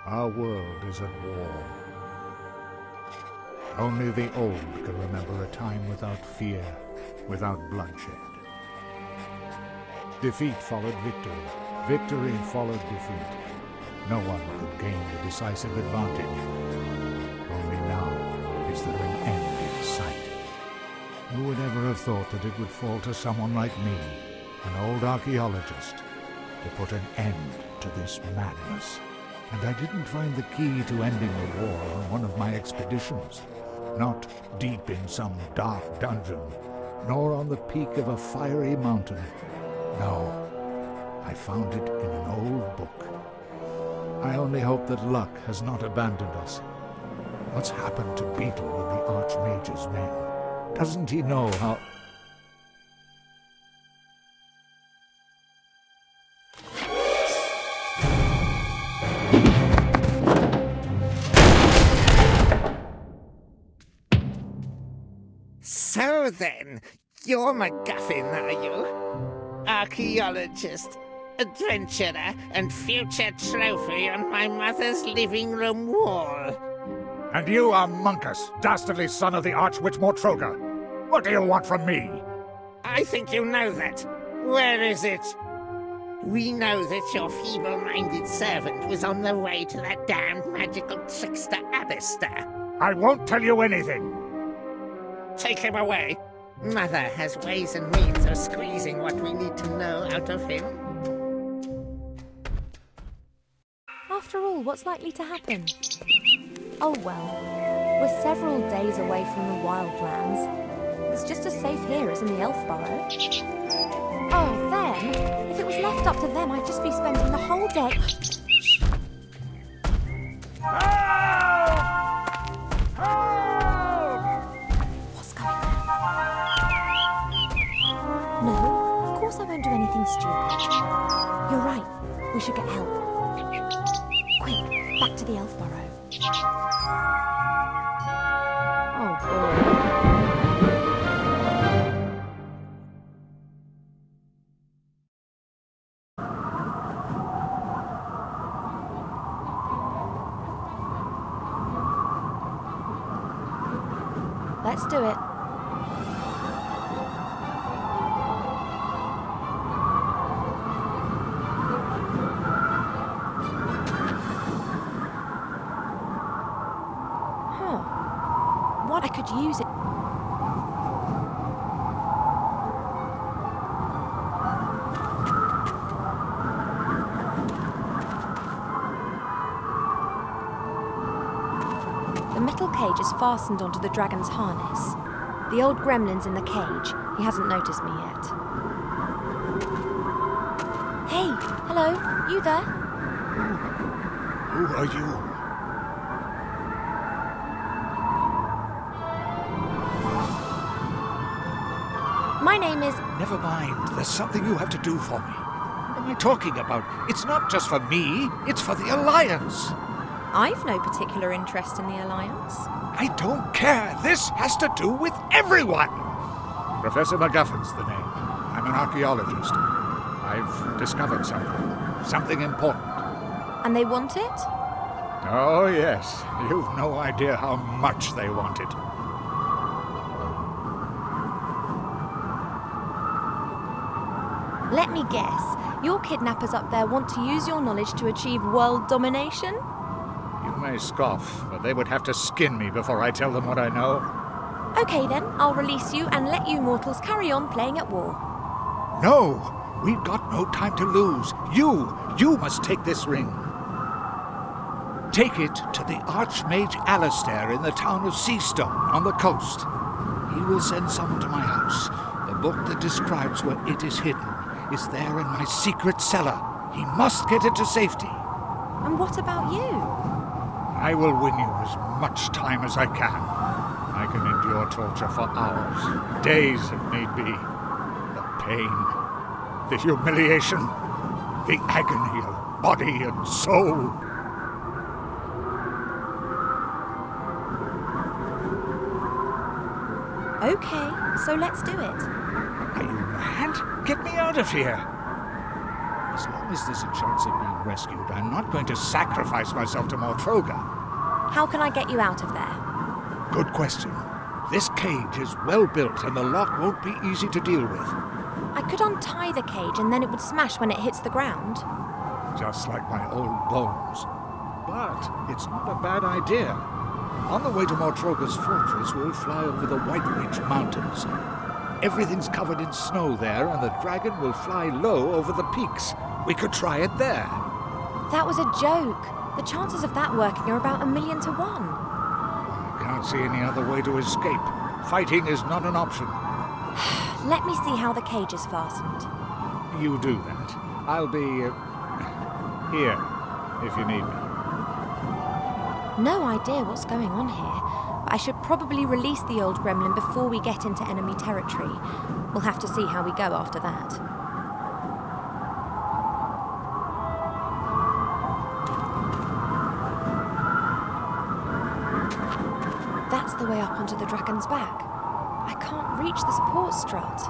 Our world is at war. Only the old can remember a time without fear, without bloodshed. Defeat followed victory. Victory followed defeat. No one could gain the decisive advantage. Only now is there an end in sight. Who would ever have thought that it would fall to someone like me, an old archaeologist, to put an end to this madness? And I didn't find the key to ending the war on one of my expeditions. Not deep in some dark dungeon, nor on the peak of a fiery mountain. No, I found it in an old book. I only hope that luck has not abandoned us. What's happened to Beetle and the Archmage's men? Doesn't he know how... So then, you're MacGuffin, are you? Archaeologist, adventurer, and future trophy on my mother's living room wall. And you are Monkus, dastardly son of the Archwitch Mortroga. What do you want from me? I think you know that. Where is it? We know that your feeble-minded servant was on the way to that damned magical trickster Alistair. I won't tell you anything. Take him away. Mother has ways and means of squeezing what we need to know out of him. After all, what's likely to happen? Oh well, we're several days away from the wildlands. It's just as safe here as in the elf burrow. Oh, them? If it was left up to them, I'd just be spending the whole day... No, of course I won't do anything stupid. You're right, we should get help. Quick, back to the elf burrow. Oh boy. Let's do it. What I could use it. The metal cage is fastened onto the dragon's harness. The old gremlin's in the cage. He hasn't noticed me yet. Hey, hello, you there? Who are you? My name is... Never mind. There's something you have to do for me. What am I talking about? It's not just for me. It's for the Alliance. I've no particular interest in the Alliance. I don't care. This has to do with everyone. Professor MacGuffin's the name. I'm an archaeologist. I've discovered something. Something important. And they want it? Oh, yes. You've no idea how much they want it. Let me guess, your kidnappers up there want to use your knowledge to achieve world domination? You may scoff, but they would have to skin me before I tell them what I know. Okay then, I'll release you and let you mortals carry on playing at war. No! We've got no time to lose. You must take this ring. Take it to the Archmage Alistair in the town of Seastone on the coast. He will send someone to my house. The book that describes where it is hidden is there in my secret cellar. He must get it to safety. And what about you? I will win you as much time as I can. I can endure torture for hours, days if need be. The pain, the humiliation, the agony of body and soul. Okay, so let's do it. Are you mad? Get me out of here. As long as there's a chance of being rescued, I'm not going to sacrifice myself to Mortroga. How can I get you out of there? Good question. This cage is well built and the lock won't be easy to deal with. I could untie the cage and then it would smash when it hits the ground. Just like my old bones. But it's not a bad idea. On the way to Mortroga's fortress, we'll fly over the White Ridge Mountains. Everything's covered in snow there, and the dragon will fly low over the peaks. We could try it there. That was a joke. The chances of that working are about 1,000,000 to 1. I can't see any other way to escape. Fighting is not an option. Let me see how the cage is fastened. You do that. I'll be here if you need me. No idea what's going on here, but I should probably release the old gremlin before we get into enemy territory. We'll have to see how we go after that. That's the way up onto the dragon's back. I can't reach the support strut.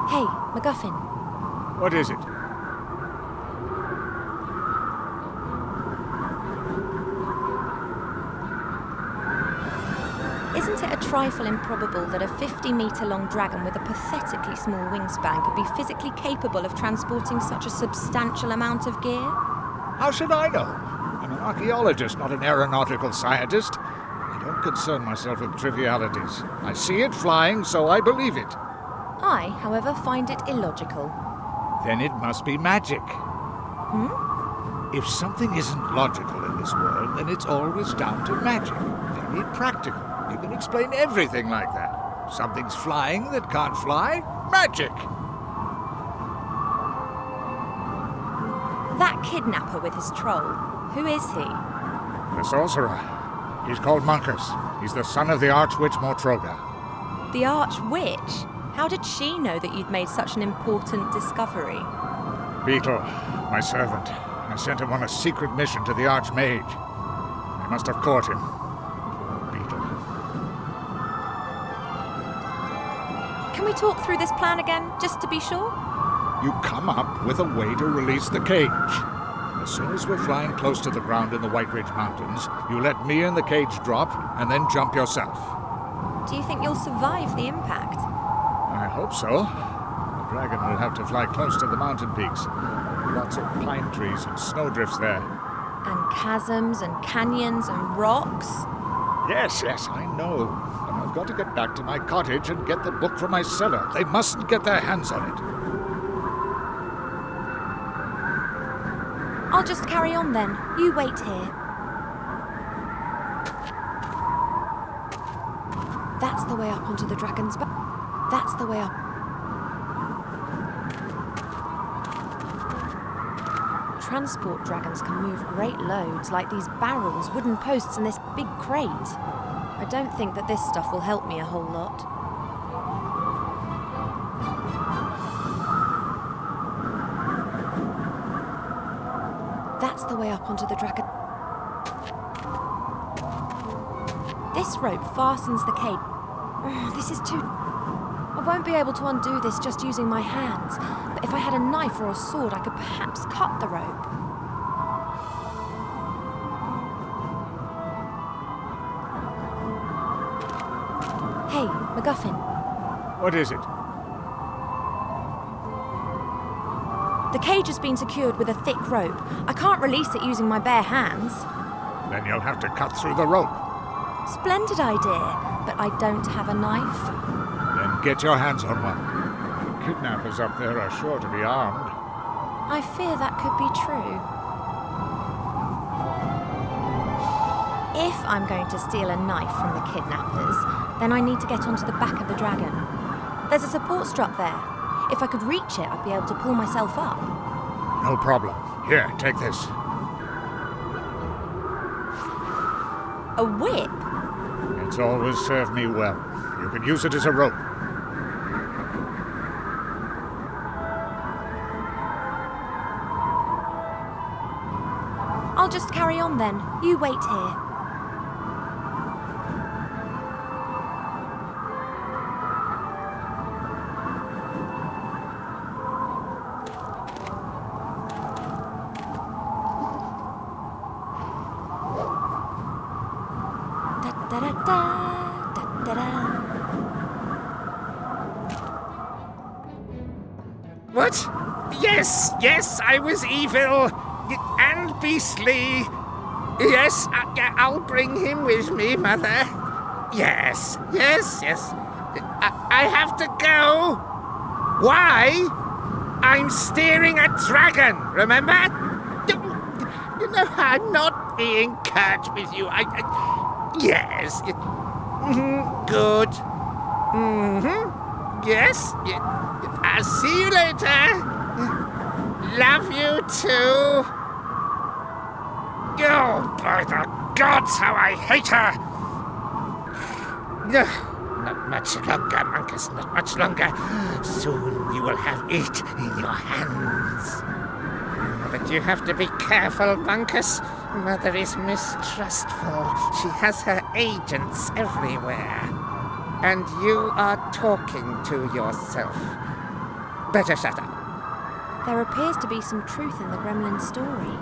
Hey, MacGuffin. What is it? Isn't it a trifle improbable that a 50-metre-long dragon with a pathetically small wingspan could be physically capable of transporting such a substantial amount of gear? How should I know? I'm an archaeologist, not an aeronautical scientist. I don't concern myself with trivialities. I see it flying, so I believe it. I, however, find it illogical. Then it must be magic. Hmm? If something isn't logical in this world, then it's always down to magic. Very practical. You can explain everything like that. Something's flying that can't fly? Magic! That kidnapper with his troll, who is he? The sorcerer. He's called Monkus. He's the son of the Archwitch Mortroga. The Archwitch? How did she know that you'd made such an important discovery? Beetle, my servant. I sent him on a secret mission to the Archmage. They must have caught him. Beetle. Can we talk through this plan again, just to be sure? You come up with a way to release the cage. As soon as we're flying close to the ground in the White Ridge Mountains, you let me and the cage drop, and then jump yourself. Do you think you'll survive the impact? I hope so. The dragon will have to fly close to the mountain peaks. Lots of pine trees and snowdrifts there. And chasms and canyons and rocks? Yes, I know. But I've got to get back to my cottage and get the book from my cellar. They mustn't get their hands on it. I'll just carry on then. You wait here. That's the way up onto the dragon's back. That's the way up. Transport dragons can move great loads, like these barrels, wooden posts, and this big crate. I don't think that this stuff will help me a whole lot. That's the way up onto the dragon. This rope fastens the cage. Oh, this is too... I won't be able to undo this just using my hands, but if I had a knife or a sword, I could perhaps cut the rope. Hey, MacGuffin. What is it? The cage has been secured with a thick rope. I can't release it using my bare hands. Then you'll have to cut through the rope. Splendid idea, but I don't have a knife. Then get your hands on one. The kidnappers up there are sure to be armed. I fear that could be true. If I'm going to steal a knife from the kidnappers, then I need to get onto the back of the dragon. There's a support strut there. If I could reach it, I'd be able to pull myself up. No problem. Here, take this. A whip? It's always served me well. You can use it as a rope. just carry on then. You wait here. What? Yes, I was evil and beastly. Yes, I'll bring him with me, Mother. Yes. I have to go. Why? I'm steering a dragon, remember? You know, I'm not being curt with you. Yes. Good. Yes. I'll see you later. Love you too. Oh, by the gods, how I hate her! No, not much longer, Monkus, not much longer. Soon you will have it in your hands. But you have to be careful, Monkus. Mother is mistrustful. She has her agents everywhere. And you are talking to yourself. Better shut up. There appears to be some truth in the gremlin story.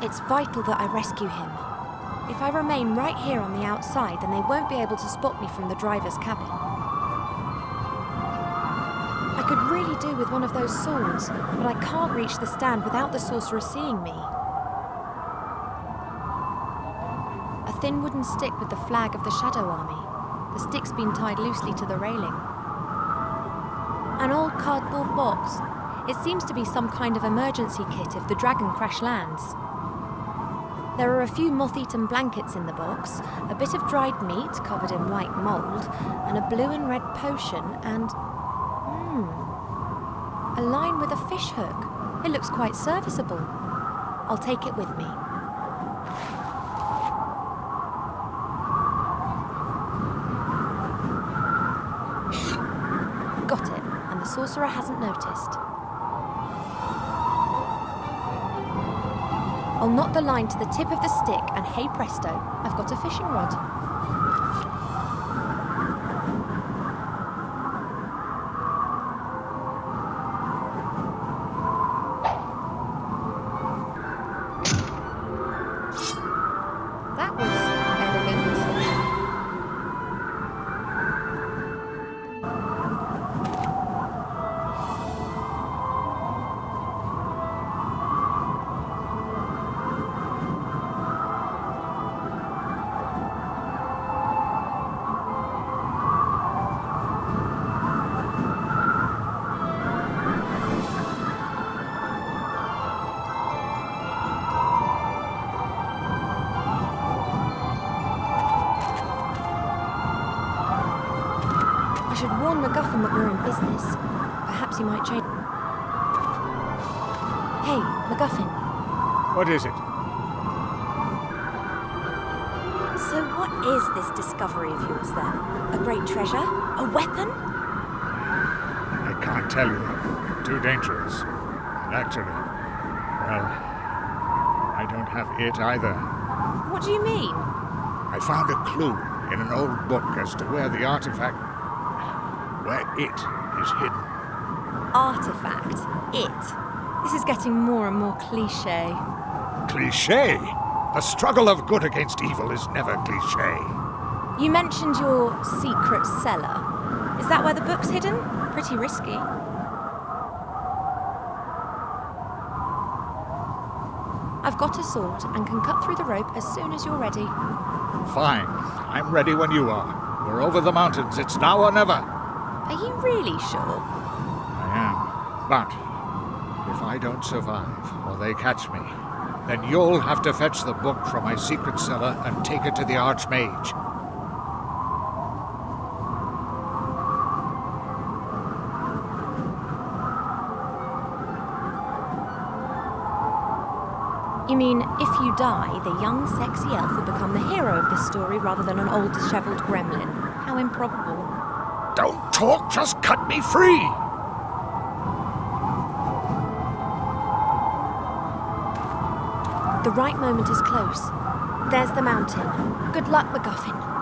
It's vital that I rescue him. If I remain right here on the outside, then they won't be able to spot me from the driver's cabin. I could really do with one of those swords, but I can't reach the stand without the sorcerer seeing me. A thin wooden stick with the flag of the Shadow Army. The stick's been tied loosely to the railing. An old cardboard box. It seems to be some kind of emergency kit if the dragon crash lands. There are a few moth-eaten blankets in the box, a bit of dried meat covered in white mould, and a blue and red potion, and... a line with a fish hook. It looks quite serviceable. I'll take it with me. Got it, and the sorcerer hasn't noticed. I'll knot the line to the tip of the stick, and hey presto, I've got a fishing rod. That was elegant. I should warn MacGuffin that we're in business. Perhaps he might change. Hey, MacGuffin. What is it? So what is this discovery of yours then? A great treasure? A weapon? I can't tell you. Too dangerous. And actually, well, I don't have it either. What do you mean? I found a clue in an old book as to where the artifact... where it is hidden. Artifact. It. This is getting more and more cliché. Cliché? The struggle of good against evil is never cliché. You mentioned your secret cellar. Is that where the book's hidden? Pretty risky. I've got a sword and can cut through the rope as soon as you're ready. Fine. I'm ready when you are. We're over the mountains. It's now or never. Are you really sure? I am. But if I don't survive, or they catch me, then you'll have to fetch the book from my secret cellar and take it to the Archmage. You mean, if you die, the young, sexy elf will become the hero of this story rather than an old, dishevelled gremlin? How improbable. Don't talk, just cut me free! The right moment is close. There's the mountain. Good luck, MacGuffin.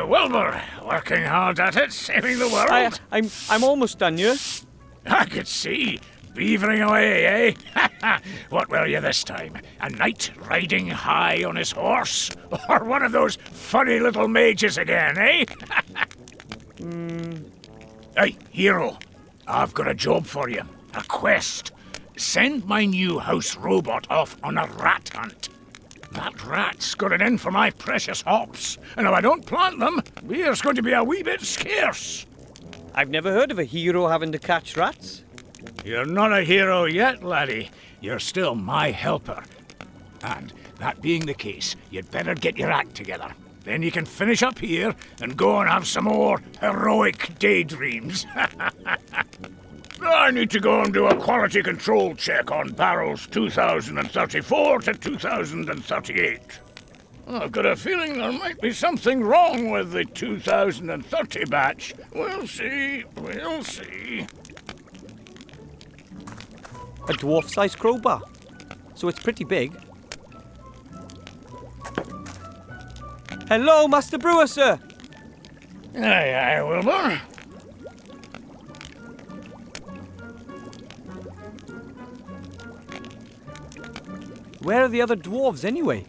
Wilbur, working hard at it, saving the world. I'm almost done, you. I could see. Beavering away, eh? What were you this time? A knight riding high on his horse? Or one of those funny little mages again, eh? Hey, hero. I've got a job for you. A quest. Send my new house robot off on a rat hunt. That rat's got it in for my precious hops, and if I don't plant them, beer's going to be a wee bit scarce. I've never heard of a hero having to catch rats. You're not a hero yet, laddie. You're still my helper. And that being the case, you'd better get your act together. Then you can finish up here and go and have some more heroic daydreams. I need to go and do a quality control check on barrels 2034 to 2038. I've got a feeling there might be something wrong with the 2030 batch. We'll see, we'll see. A dwarf-sized crowbar. So it's pretty big. Hello, Master Brewer, sir. Aye, aye, Wilbur. Where are the other dwarves, anyway?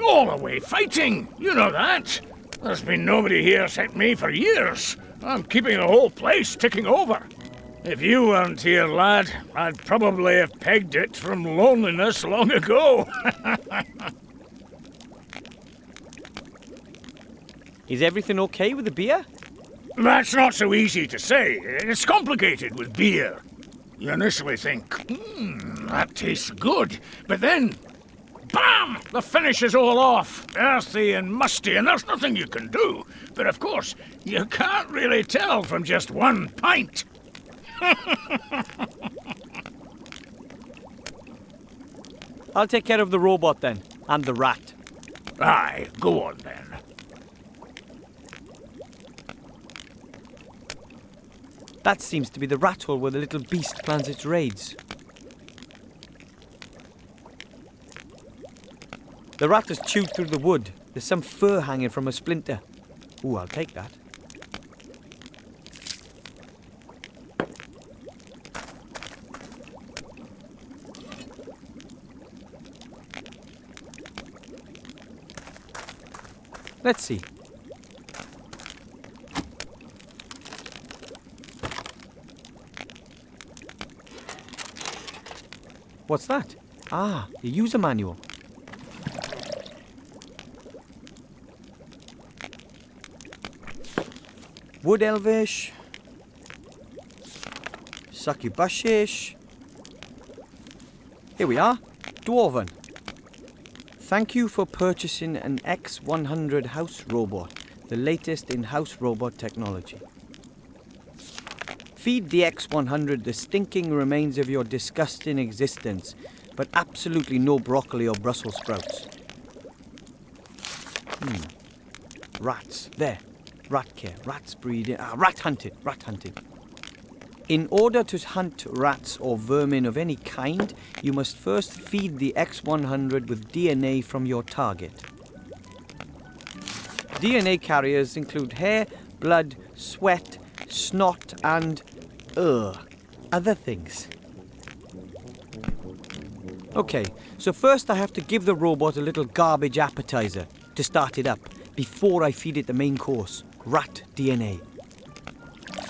All away fighting, you know that. There's been nobody here except me for years. I'm keeping the whole place ticking over. If you weren't here, lad, I'd probably have pegged it from loneliness long ago. Is everything okay with the beer? That's not so easy to say. It's complicated with beer. You initially think, that tastes good. But then, bam! The finish is all off. Earthy and musty, and there's nothing you can do. But of course, you can't really tell from just one pint. I'll take care of the robot then, and the rat. Aye, go on then. That seems to be the rat hole where the little beast plans its raids. The rat has chewed through the wood. There's some fur hanging from a splinter. Ooh, I'll take that. Let's see. What's that? Ah, the user manual. Wood Elvish. Succubushish. Here we are. Dwarven. Thank you for purchasing an X100 house robot, the latest in house robot technology. Feed the X100 the stinking remains of your disgusting existence, but absolutely no broccoli or Brussels sprouts. Rats. There. Rat care. Rats breeding. Rat hunting. Rat hunting. In order to hunt rats or vermin of any kind, you must first feed the X100 with DNA from your target. DNA carriers include hair, blood, sweat, snot, and other things. Okay, so first I have to give the robot a little garbage appetizer to start it up before I feed it the main course, rat DNA.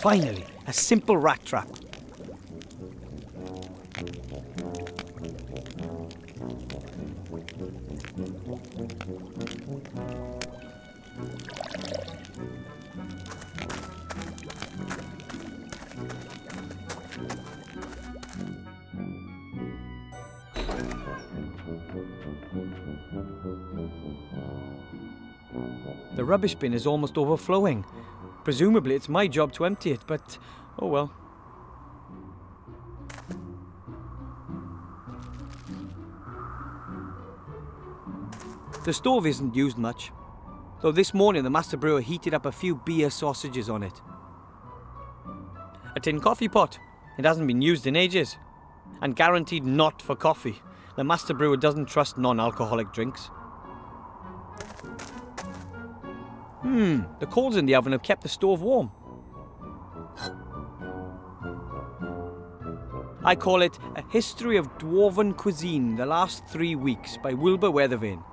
Finally, a simple rat trap. The rubbish bin is almost overflowing. Presumably it's my job to empty it, but oh well. The stove isn't used much, though this morning the master brewer heated up a few beer sausages on it. A tin coffee pot. It hasn't been used in ages, and guaranteed not for coffee. The master brewer doesn't trust non-alcoholic drinks. The coals in the oven have kept the stove warm. I call it A History of Dwarven Cuisine, the Last 3 Weeks by Wilbur Weathervane.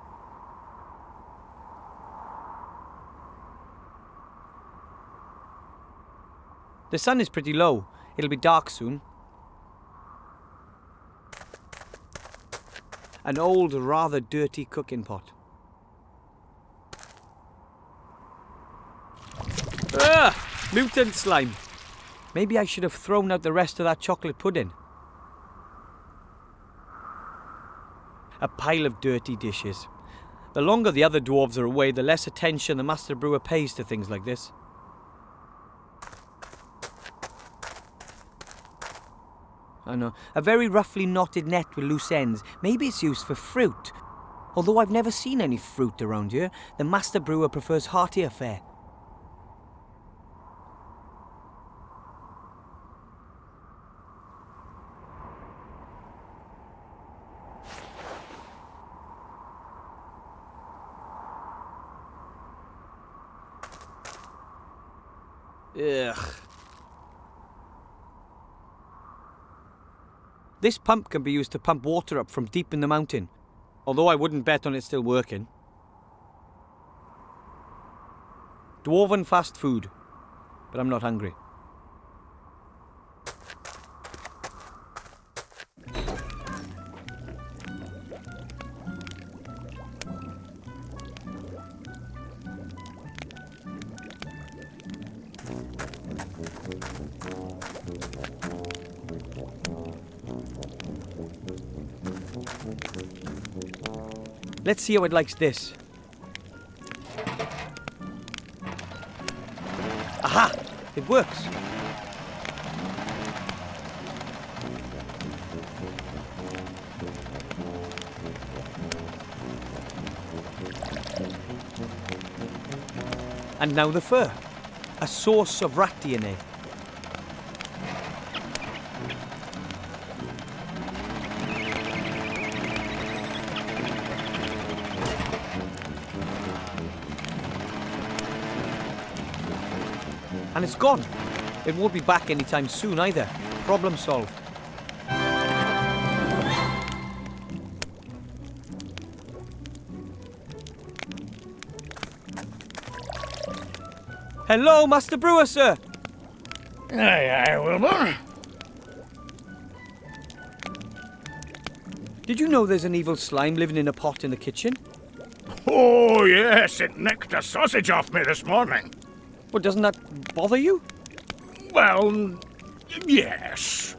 The sun is pretty low. It'll be dark soon. An old, rather dirty cooking pot. Ugh! Mutant slime. Maybe I should have thrown out the rest of that chocolate pudding. A pile of dirty dishes. The longer the other dwarves are away, the less attention the master brewer pays to things like this. I know. A very roughly knotted net with loose ends. Maybe it's used for fruit. Although I've never seen any fruit around here, the master brewer prefers heartier fare. Ugh. This pump can be used to pump water up from deep in the mountain, although I wouldn't bet on it still working. Dwarven fast food, but I'm not hungry. Let's see how it likes this. Aha! It works. And now the fur. A source of rat DNA. And it's gone. It won't be back anytime soon either. Problem solved. Hello, Master Brewer, sir. Aye, Wilbur. Did you know there's an evil slime living in a pot in the kitchen? Oh, yes, it nicked a sausage off me this morning. Well, doesn't that bother you? Well, yes.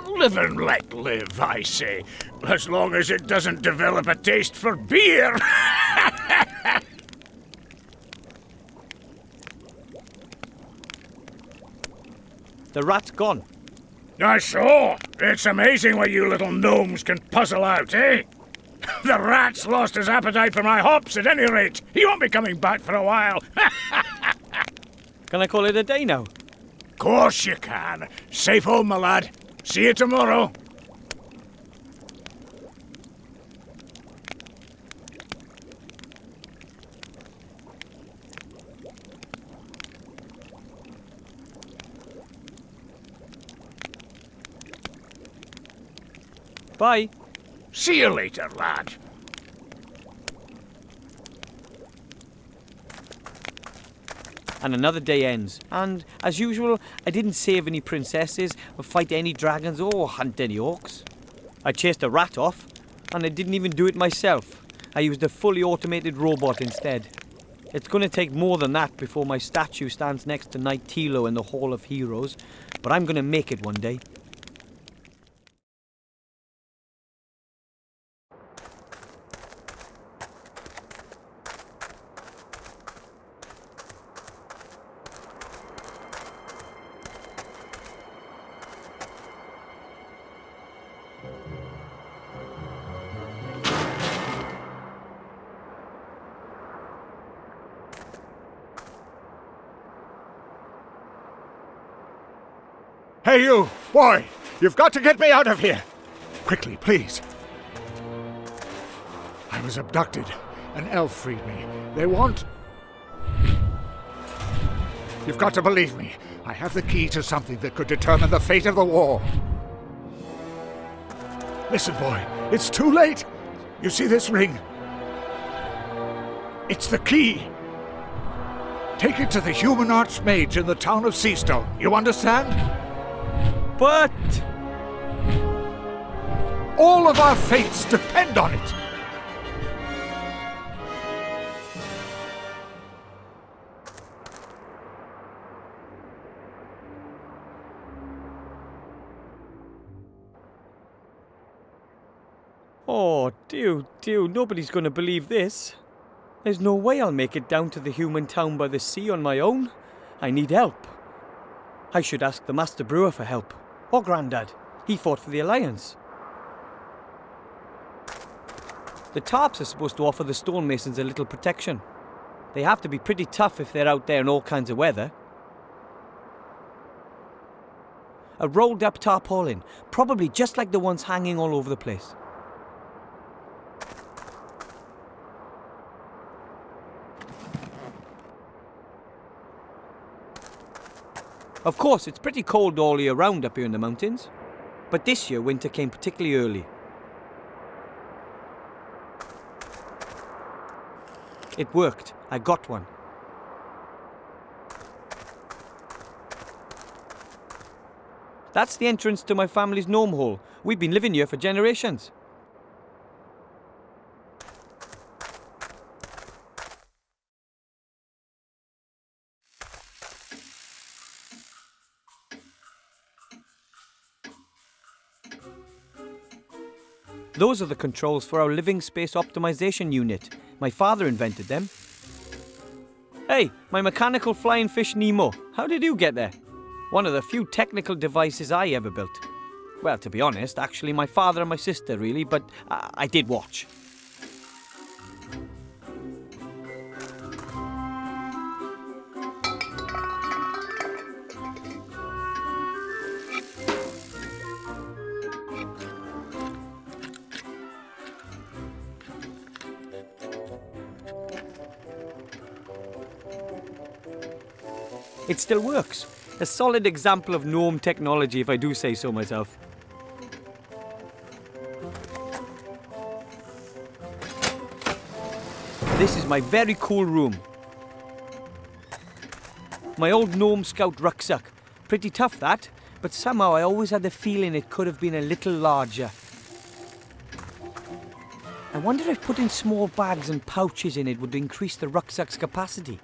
Live and let live, I say. As long as it doesn't develop a taste for beer. The rat's gone. I saw. It's amazing what you little gnomes can puzzle out, eh? The rat's lost his appetite for my hops at any rate. He won't be coming back for a while. Can I call it a day now? Course you can. Safe home, my lad. See you tomorrow. Bye. See you later, lad. And another day ends. And, as usual, I didn't save any princesses, or fight any dragons, or hunt any orcs. I chased a rat off, and I didn't even do it myself. I used a fully automated robot instead. It's going to take more than that before my statue stands next to Knight Tilo in the Hall of Heroes, but I'm going to make it one day. Hey, you! Boy! You've got to get me out of here! Quickly, please. I was abducted. An elf freed me. They want... You've got to believe me. I have the key to something that could determine the fate of the war. Listen, boy. It's too late. You see this ring? It's the key. Take it to the human archmage in the town of Seastone. You understand? But... all of our fates depend on it. oh, dear, nobody's going to believe this. There's no way I'll make it down to the human town by the sea on my own. I need help. I should ask the Master Brewer for help. Or Grandad. He fought for the Alliance. The tarps are supposed to offer the stonemasons a little protection. They have to be pretty tough if they're out there in all kinds of weather. A rolled up tarpaulin, probably just like the ones hanging all over the place. Of course, it's pretty cold all year round up here in the mountains. But this year, winter came particularly early. It worked. I got one. That's the entrance to my family's gnome hole. We've been living here for generations. Those are the controls for our living space optimization unit. My father invented them. Hey, my mechanical flying fish Nemo. How did you get there? One of the few technical devices I ever built. Well, to be honest, actually my father and my sister really, but I did watch. It still works. A solid example of gnome technology, if I do say so myself. This is my very cool room. My old gnome scout rucksack. Pretty tough that, but somehow I always had the feeling it could have been a little larger. wonder if putting small bags and pouches in it would increase the rucksack's capacity.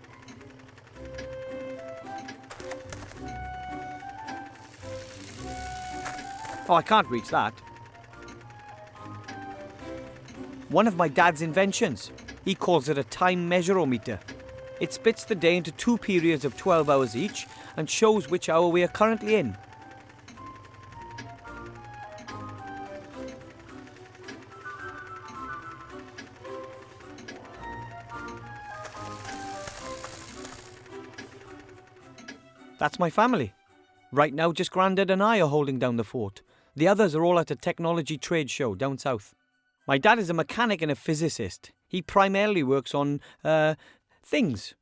Oh, I can't reach that. One of my dad's inventions. He calls it a time measurometer. It splits the day into 2 periods of 12 hours each and shows which hour we are currently in. That's my family. Right now, just Grandad and I are holding down the fort. The others are all at a technology trade show down south. My dad is a mechanic and a physicist. He primarily works on, things.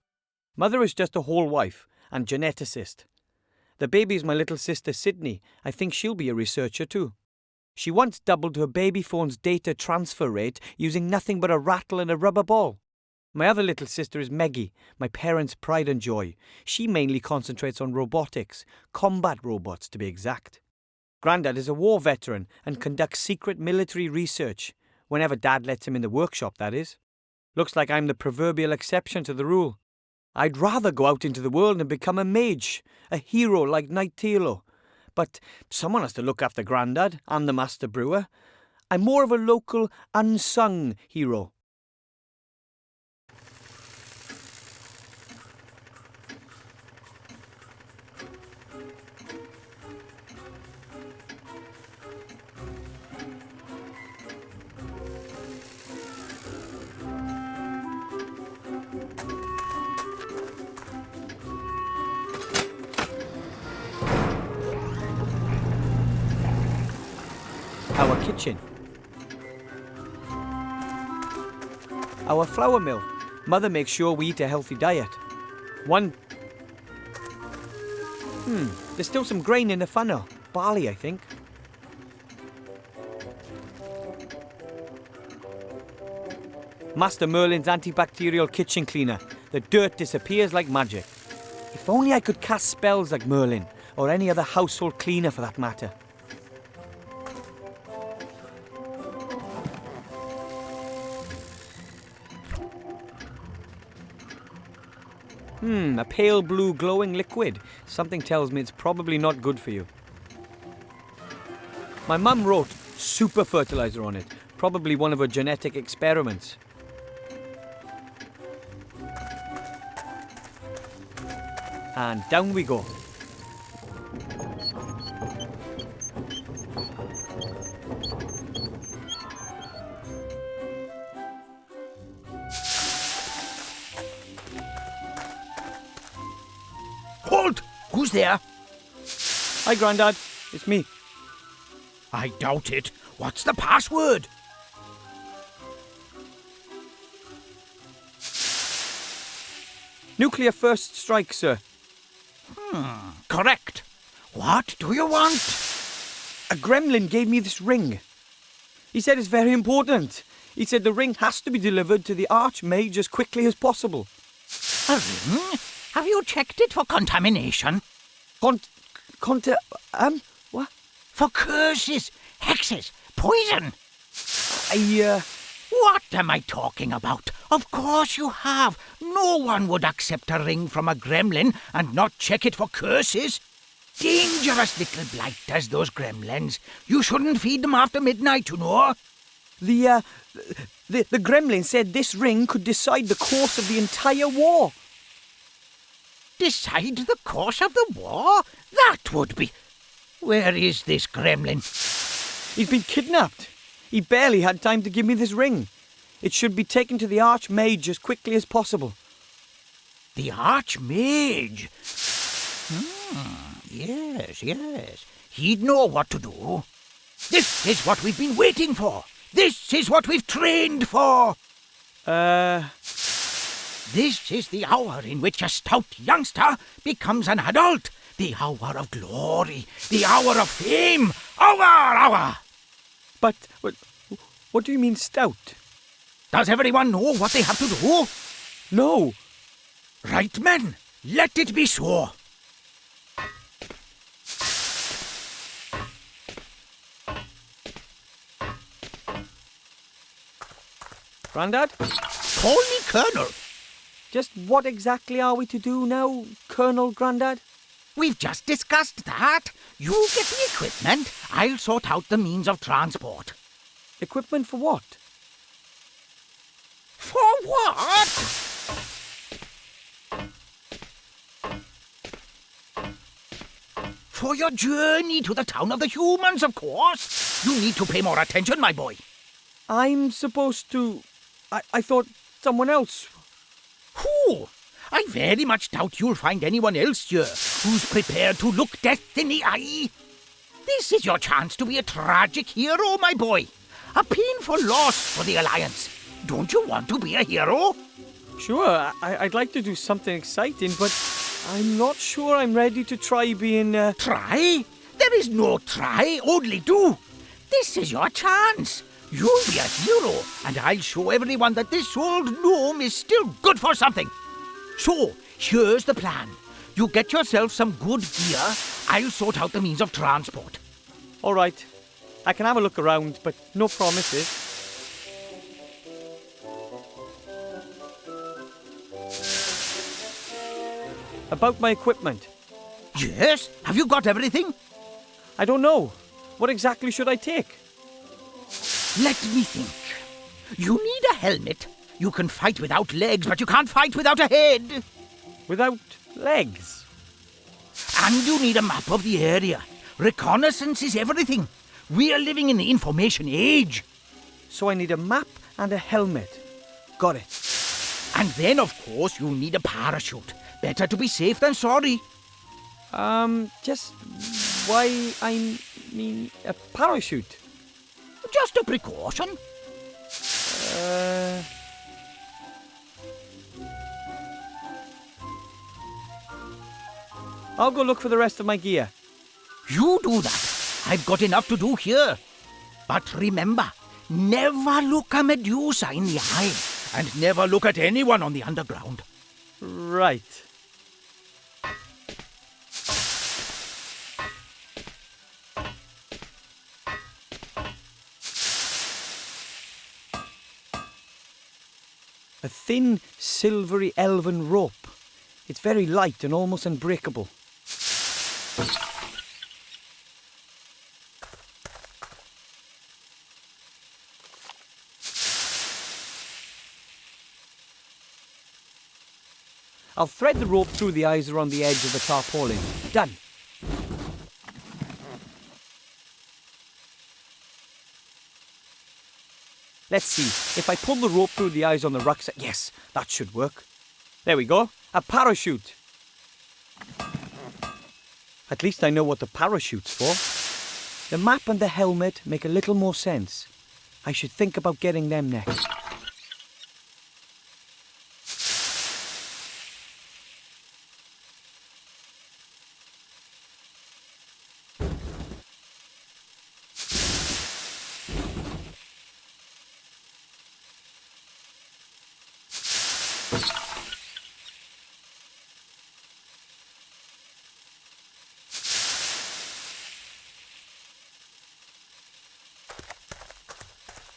Mother is just a whole wife and geneticist. The baby is my little sister Sydney. I think she'll be a researcher too. She once doubled her baby phone's data transfer rate using nothing but a rattle and a rubber ball. My other little sister is Meggie, my parents' pride and joy. She mainly concentrates on robotics, combat robots to be exact. Grandad is a war veteran and conducts secret military research, whenever Dad lets him in the workshop, that is. Looks like I'm the proverbial exception to the rule. I'd rather go out into the world and become a mage, a hero like Knight Tilo. But someone has to look after Grandad and the Master Brewer. I'm more of a local, unsung hero. Our kitchen. Our flour mill. Mother makes sure we eat a healthy diet. There's still some grain in the funnel. Barley, I think. Master Merlin's antibacterial kitchen cleaner. The dirt disappears like magic. If only I could cast spells like Merlin, or any other household cleaner for that matter. A pale blue glowing liquid. Something tells me it's probably not good for you. My mum wrote super fertilizer on it. Probably one of her genetic experiments. And down we go. Halt! Who's there? Hi, Grandad. It's me. I doubt it. What's the password? Nuclear first strike, sir. Correct. What do you want? A gremlin gave me this ring. He said it's very important. He said the ring has to be delivered to the Archmage as quickly as possible. A ring? Have you checked it for contamination? What? For curses, hexes, poison. What am I talking about? Of course you have. No one would accept a ring from a gremlin and not check it for curses. Dangerous little blighters, those gremlins. You shouldn't feed them after midnight, you know. The gremlin said this ring could decide the course of the entire war. Decide the course of the war? That would be... Where is this gremlin? He's been kidnapped. He barely had time to give me this ring. It should be taken to the Archmage as quickly as possible. The Archmage? Yes. He'd know what to do. This is what we've been waiting for. This is what we've trained for. This is the hour in which a stout youngster becomes an adult. The hour of glory. The hour of fame. Hour! But what do you mean stout? Does everyone know what they have to do? No. Right, men. Let it be so. Grandad? Call me Colonel. Just what exactly are we to do now, Colonel Grandad? We've just discussed that. You get the equipment, I'll sort out the means of transport. Equipment for what? For what? For your journey to the town of the humans, of course. You need to pay more attention, my boy. I'm supposed to... I thought someone else... Who? I very much doubt you'll find anyone else here who's prepared to look death in the eye. This is your chance to be a tragic hero, my boy. A painful loss for the Alliance. Don't you want to be a hero? Sure, I'd like to do something exciting, but I'm not sure I'm ready to try being... Try? There is no try, only do. This is your chance. You'll be a hero, and I'll show everyone that this old gnome is still good for something. So, here's the plan. You get yourself some good gear, I'll sort out the means of transport. All right. I can have a look around, but no promises. About my equipment. Yes? Have you got everything? I don't know. What exactly should I take? Let me think. You need a helmet. You can fight without legs, but you can't fight without a head. Without legs? And you need a map of the area. Reconnaissance is everything. We're living in the information age. So I need a map and a helmet. Got it. And then, of course, you need a parachute. Better to be safe than sorry. Just why I mean a parachute? Just a precaution. I'll go look for the rest of my gear. You do that. I've got enough to do here. But remember, never look a Medusa in the eye. And never look at anyone on the underground. Right. A thin, silvery elven rope. It's very light and almost unbreakable. I'll thread the rope through the eyes around the edge of the tarpaulin. Done. Let's see. If I pull the rope through the eyes on the rucksack... Yes, that should work. There we go. A parachute. At least I know what the parachute's for. The map and the helmet make a little more sense. I should think about getting them next.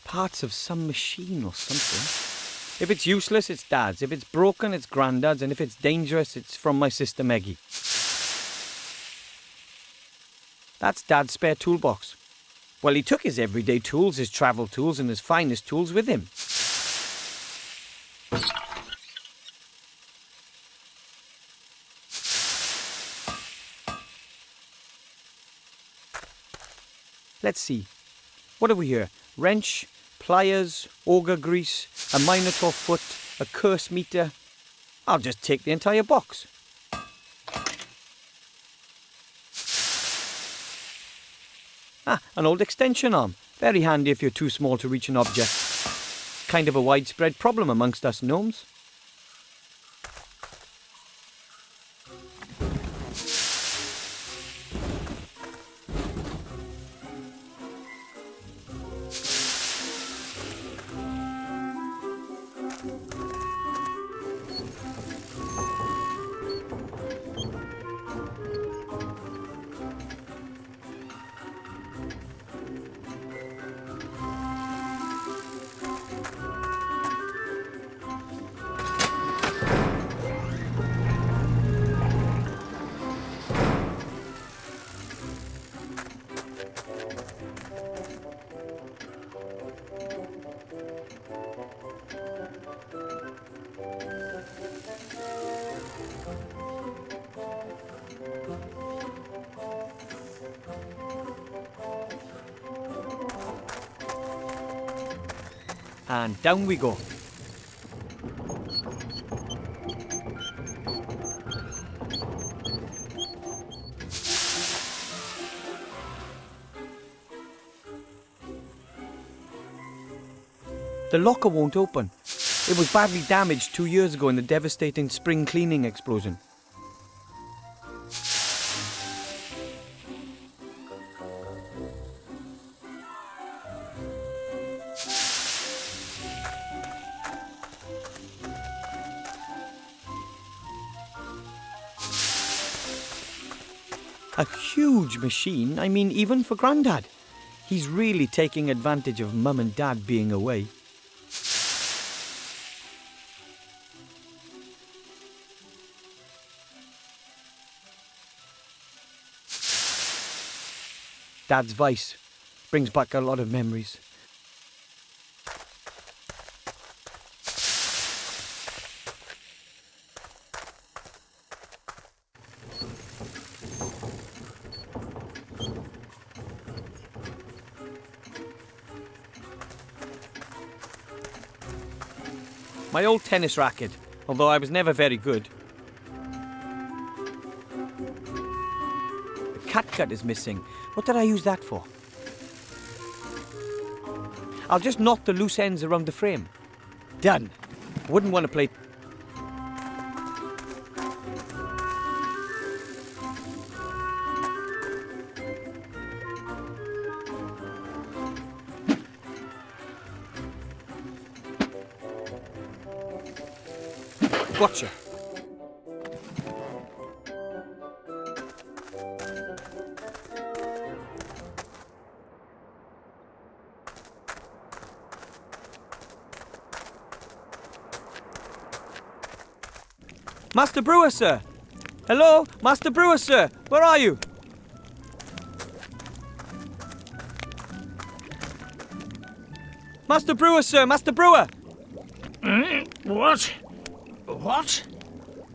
Parts of some machine or something. If it's useless, it's Dad's. If it's broken, it's Grandad's. And if it's dangerous, it's from my sister Meggie. That's Dad's spare toolbox. Well, he took his everyday tools, his travel tools, and his finest tools with him. Let's see. What have we here? Wrench, pliers, auger grease, a minotaur foot, a curse meter. I'll just take the entire box. Ah, an old extension arm. Very handy if you're too small to reach an object. Kind of a widespread problem amongst us gnomes. And down we go. The locker won't open. It was badly damaged 2 years ago in the devastating spring cleaning explosion. A huge machine, I mean, even for Grandad. He's really taking advantage of Mum and Dad being away. Dad's voice brings back a lot of memories. My old tennis racket, although I was never very good. The catgut is missing. What did I use that for? I'll just knot the loose ends around the frame. Done. Wouldn't want to play... Gotcha. Master Brewer, sir! Hello? Master Brewer, sir! Where are you? Master Brewer, sir! Master Brewer! What? What?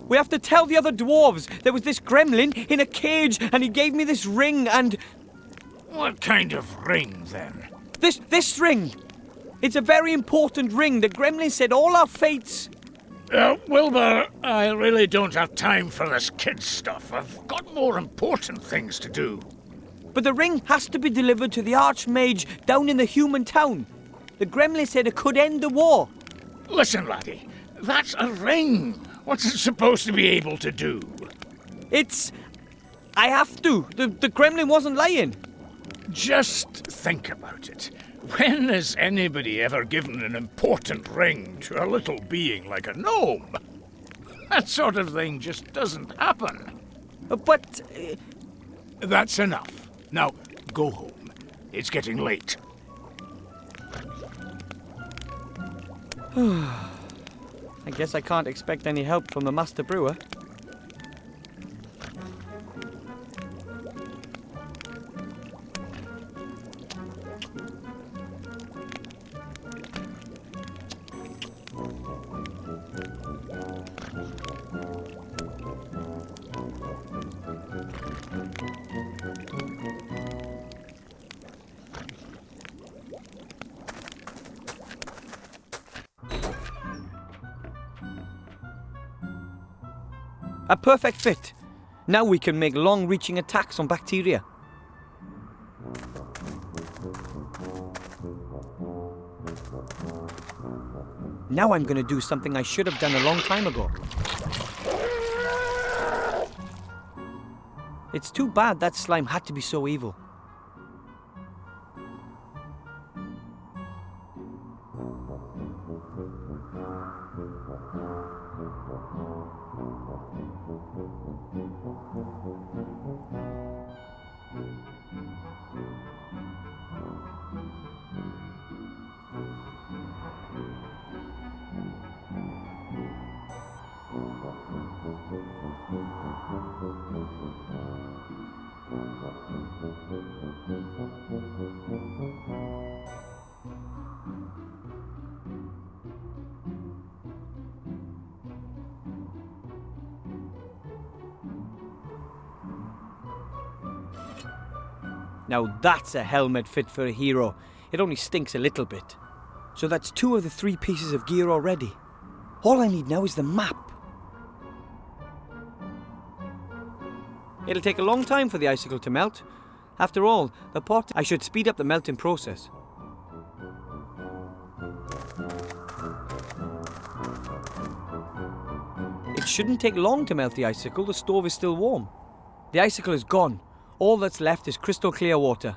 We have to tell the other dwarves. There was this gremlin in a cage and he gave me this ring and... What kind of ring, then? This ring! It's a very important ring. The gremlin said all our fates... Wilbur, I really don't have time for this kid stuff. I've got more important things to do. But the ring has to be delivered to the Archmage down in the human town. The gremlin said it could end the war. Listen, laddie, that's a ring. What's it supposed to be able to do? I have to. The gremlin wasn't lying. Just think about it. When has anybody ever given an important ring to a little being like a gnome? That sort of thing just doesn't happen. But... That's enough. Now, go home. It's getting late. I guess I can't expect any help from the Master Brewer. A perfect fit. Now we can make long-reaching attacks on bacteria. Now I'm going to do something I should have done a long time ago. It's too bad that slime had to be so evil. Now that's a helmet fit for a hero. It only stinks a little bit. So that's 2 of the 3 pieces of gear already. All I need now is the map. It'll take a long time for the icicle to melt. After all, the pot, I should speed up the melting process. It shouldn't take long to melt the icicle, the stove is still warm. The icicle is gone. All that's left is crystal clear water.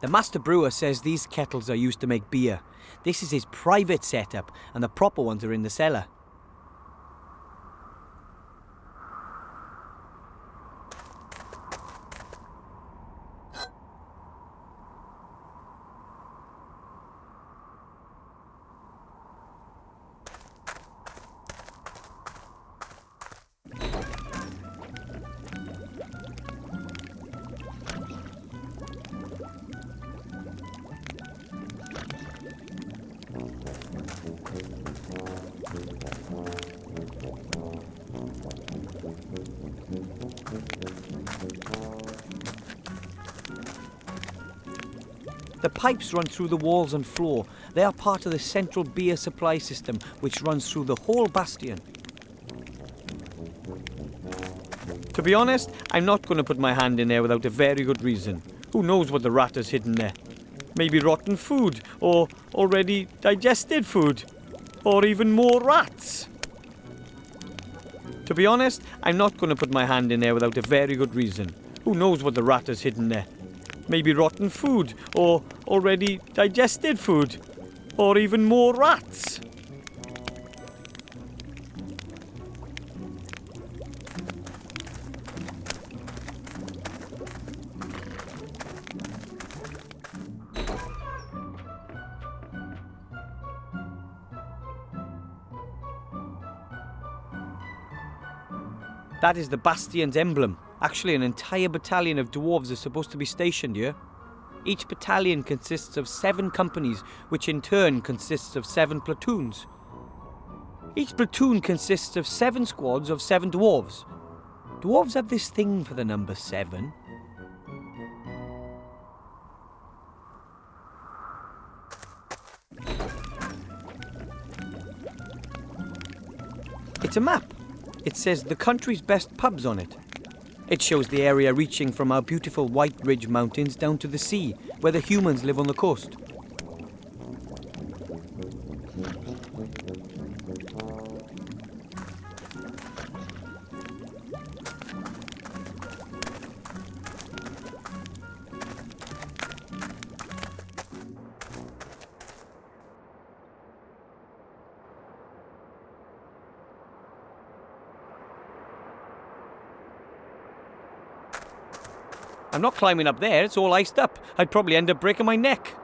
The master brewer says these kettles are used to make beer. This is his private setup, and the proper ones are in the cellar. The pipes run through the walls and floor. They are part of the central beer supply system, which runs through the whole bastion. To be honest, I'm not going to put my hand in there without a very good reason. Who knows what the rat has hidden there? Maybe rotten food, or already digested food, or even more rats. To be honest, I'm not going to put my hand in there without a very good reason. Who knows what the rat has hidden there? Maybe rotten food, or already digested food, or even more rats. That is the Bastion's emblem. Actually, an entire battalion of dwarves is supposed to be stationed here. Each battalion consists of 7 companies, which in turn consists of 7 platoons. Each platoon consists of 7 squads of 7 dwarves. Dwarves have this thing for the number 7. It's a map. It says the country's best pubs on it. It shows the area reaching from our beautiful White Ridge Mountains down to the sea, where the humans live on the coast. I'm not climbing up there, it's all iced up. I'd probably end up breaking my neck.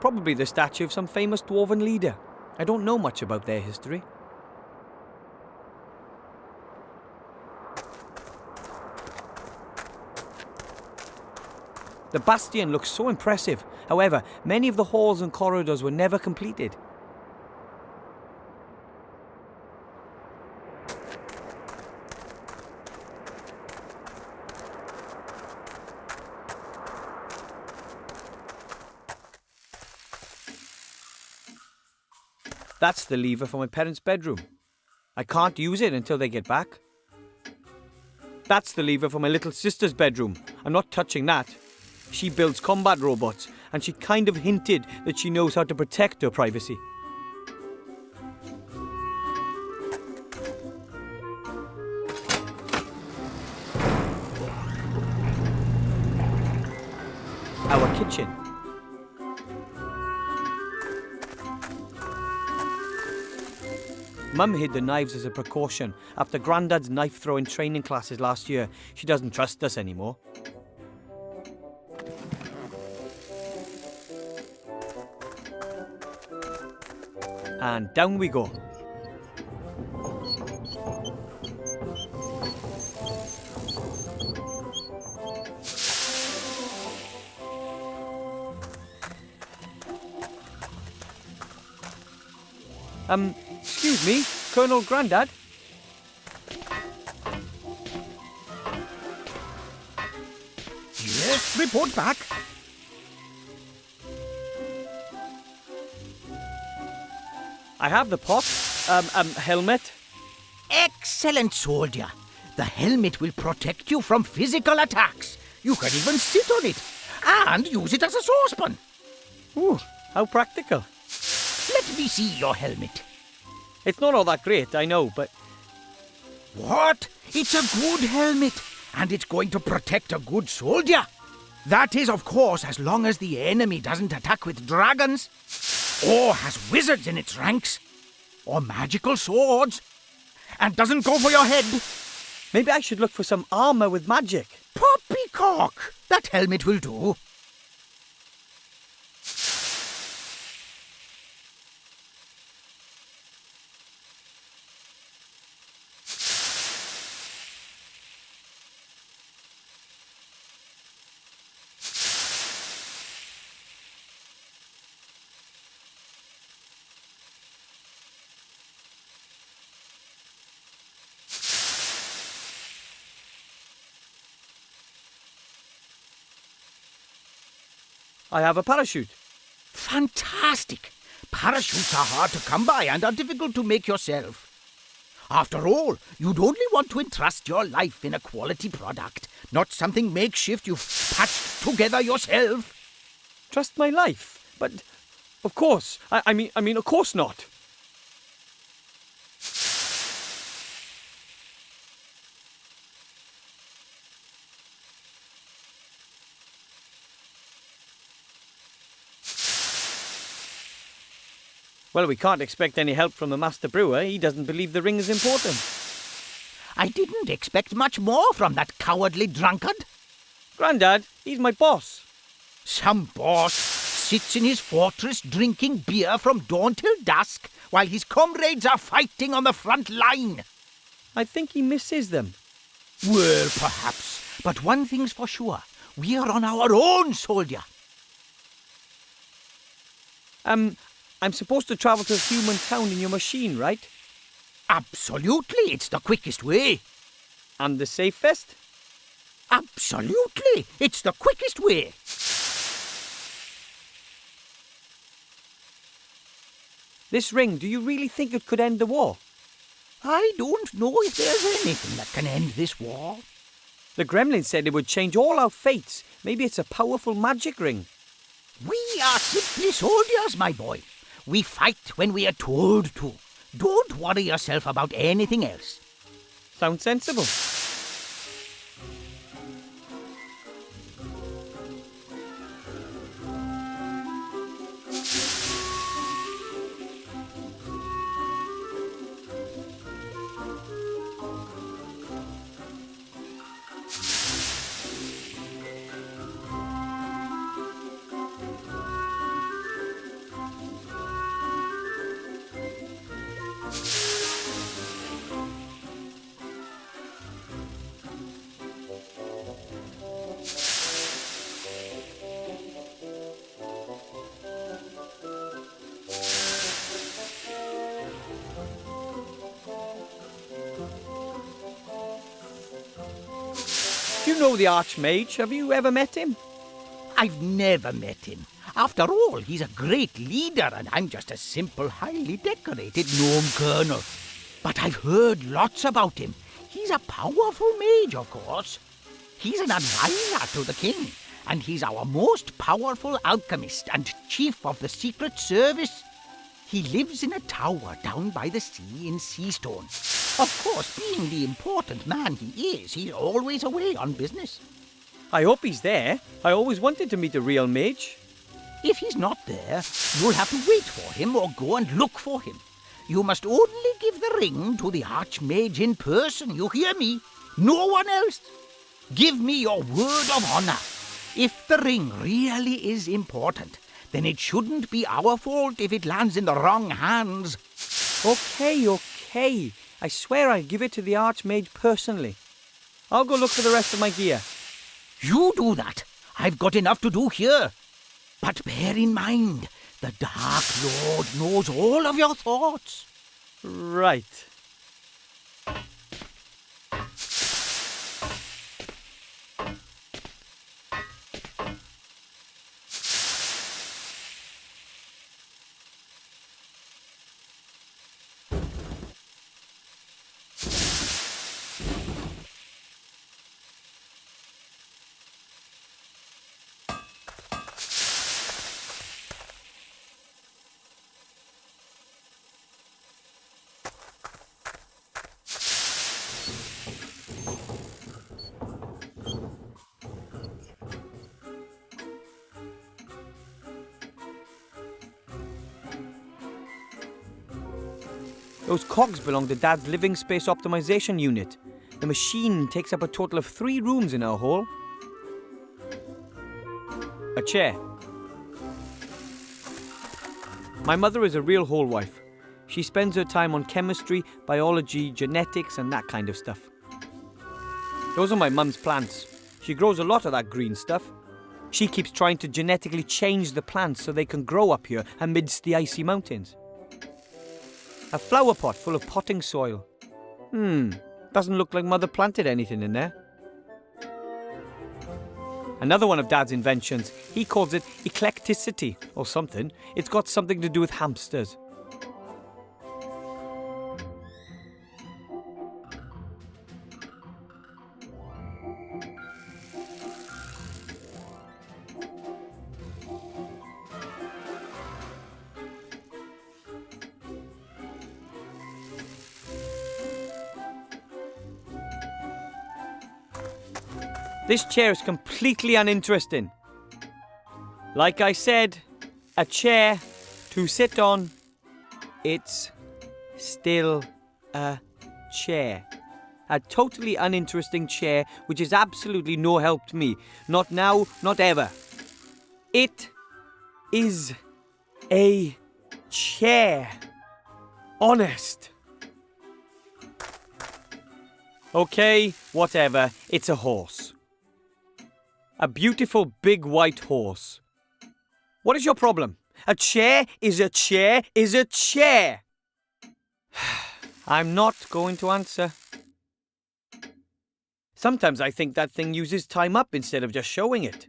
Probably the statue of some famous dwarven leader. I don't know much about their history. The bastion looks so impressive. However, many of the halls and corridors were never completed. That's the lever for my parents' bedroom. I can't use it until they get back. That's the lever for my little sister's bedroom. I'm not touching that. She builds combat robots, and she kind of hinted that she knows how to protect her privacy. Our kitchen. Mum hid the knives as a precaution. After Grandad's knife-throwing training classes last year, she doesn't trust us anymore. And down we go. Excuse me, Colonel Grandad? Yes, report back. I have the pot. Helmet. Excellent, soldier. The helmet will protect you from physical attacks. You can even sit on it and use it as a saucepan. Ooh, how practical. Let me see your helmet. It's not all that great, I know, but What? It's a good helmet, and it's going to protect a good soldier. That is, of course, as long as the enemy doesn't attack with dragons, or has wizards in its ranks, or magical swords, and doesn't go for your head. maybe I should look for some armour with magic. Poppycock! That helmet will do. I have a parachute. Fantastic! Parachutes are hard to come by and are difficult to make yourself. After all, you'd only want to entrust your life in a quality product, not something makeshift you've patched together yourself. Trust my life? But, of course. I mean, of course not. Well, we can't expect any help from the Master Brewer. He doesn't believe the ring is important. I didn't expect much more from that cowardly drunkard. Grandad, he's my boss. Some boss sits in his fortress drinking beer from dawn till dusk while his comrades are fighting on the front line. I think he misses them. Well, perhaps. But one thing's for sure. We are on our own, soldier. I'm supposed to travel to a human town in your machine, right? Absolutely. It's the quickest way. And the safest? Absolutely. It's the quickest way. This ring, do you really think it could end the war? I don't know if there's anything that can end this war. The gremlin said it would change all our fates. Maybe it's a powerful magic ring. We are simply soldiers, my boy. We fight when we are told to. Don't worry yourself about anything else. Sounds sensible. Do you know the Archmage? Have you ever met him? I've never met him. After all, he's a great leader, and I'm just a simple, highly decorated gnome colonel. But I've heard lots about him. He's a powerful mage, of course. He's an advisor to the king, and he's our most powerful alchemist and chief of the Secret Service. He lives in a tower down by the sea in Seastone. Of course, being the important man he is, he's always away on business. I hope he's there. I always wanted to meet a real mage. If he's not there, you'll have to wait for him or go and look for him. You must only give the ring to the Archmage in person, you hear me? No one else. Give me your word of honor. If the ring really is important, then it shouldn't be our fault if it lands in the wrong hands. Okay. I swear I'll give it to the Archmage personally. I'll go look for the rest of my gear. You do that. I've got enough to do here. But bear in mind, the Dark Lord knows all of your thoughts. Right. Those cogs belong to Dad's living space optimization unit. The machine takes up a total of 3 rooms in our hall. A chair. My mother is a real hall wife. She spends her time on chemistry, biology, genetics, and that kind of stuff. Those are my mum's plants. She grows a lot of that green stuff. She keeps trying to genetically change the plants so they can grow up here amidst the icy mountains. A flower pot full of potting soil. Doesn't look like Mother planted anything in there. Another one of Dad's inventions. He calls it eclecticity or something. It's got something to do with hamsters. This chair is completely uninteresting. Like I said, a chair to sit on. It's still a chair. A totally uninteresting chair which is absolutely no help to me. Not now, not ever. It is a chair. Honest. Okay, whatever. It's a horse. A beautiful big white horse. What is your problem? A chair is a chair is a chair. I'm not going to answer. Sometimes I think that thing uses time up instead of just showing it.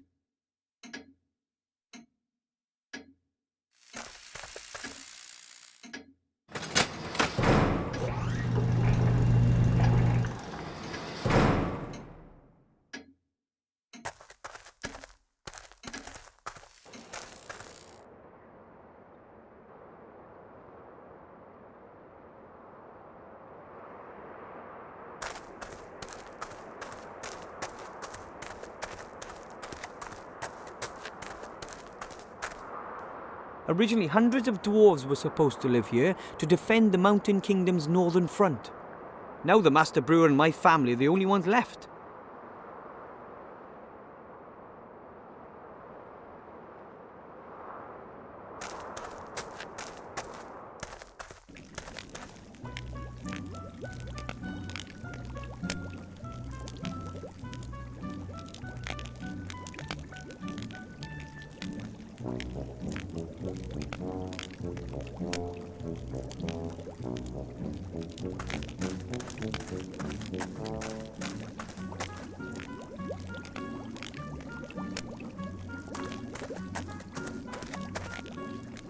Originally, hundreds of dwarves were supposed to live here to defend the Mountain Kingdom's northern front. Now the Master Brewer and my family are the only ones left.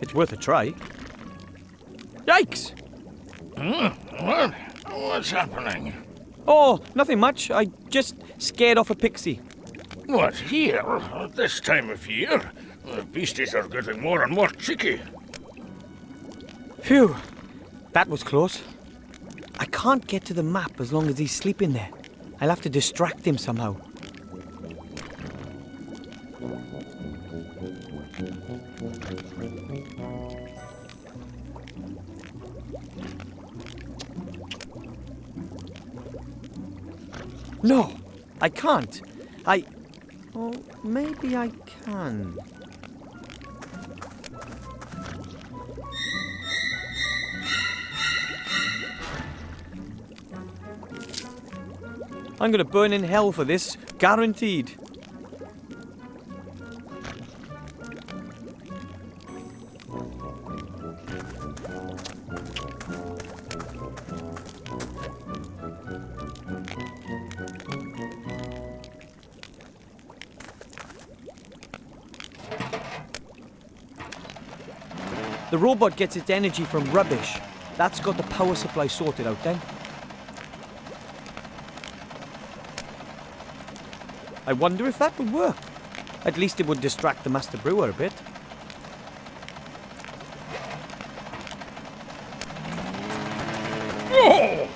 It's worth a try. Yikes! What's happening? Oh, nothing much. I just scared off a pixie. What, here? At this time of year? The beasties are getting more and more cheeky. Phew, that was close. I can't get to the map as long as he's sleeping there. I'll have to distract him somehow. No, I can't. Oh, maybe I can. I'm going to burn in hell for this, guaranteed. The robot gets its energy from rubbish. That's got the power supply sorted out then. I wonder if that would work. At least it would distract the Master Brewer a bit. Oh!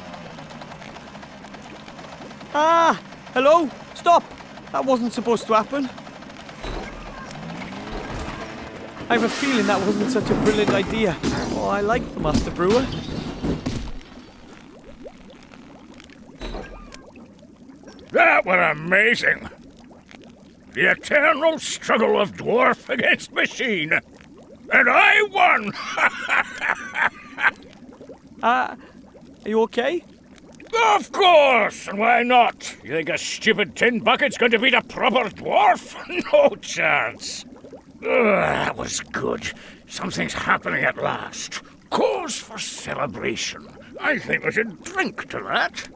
Ah! Hello? Stop! That wasn't supposed to happen. I have a feeling that wasn't such a brilliant idea. Oh, I like the Master Brewer. That were amazing. The eternal struggle of dwarf against machine. And I won! Are you okay? Of course! And why not? You think a stupid tin bucket's going to beat a proper dwarf? No chance. That was good. Something's happening at last. Cause for celebration. I think we should drink to that.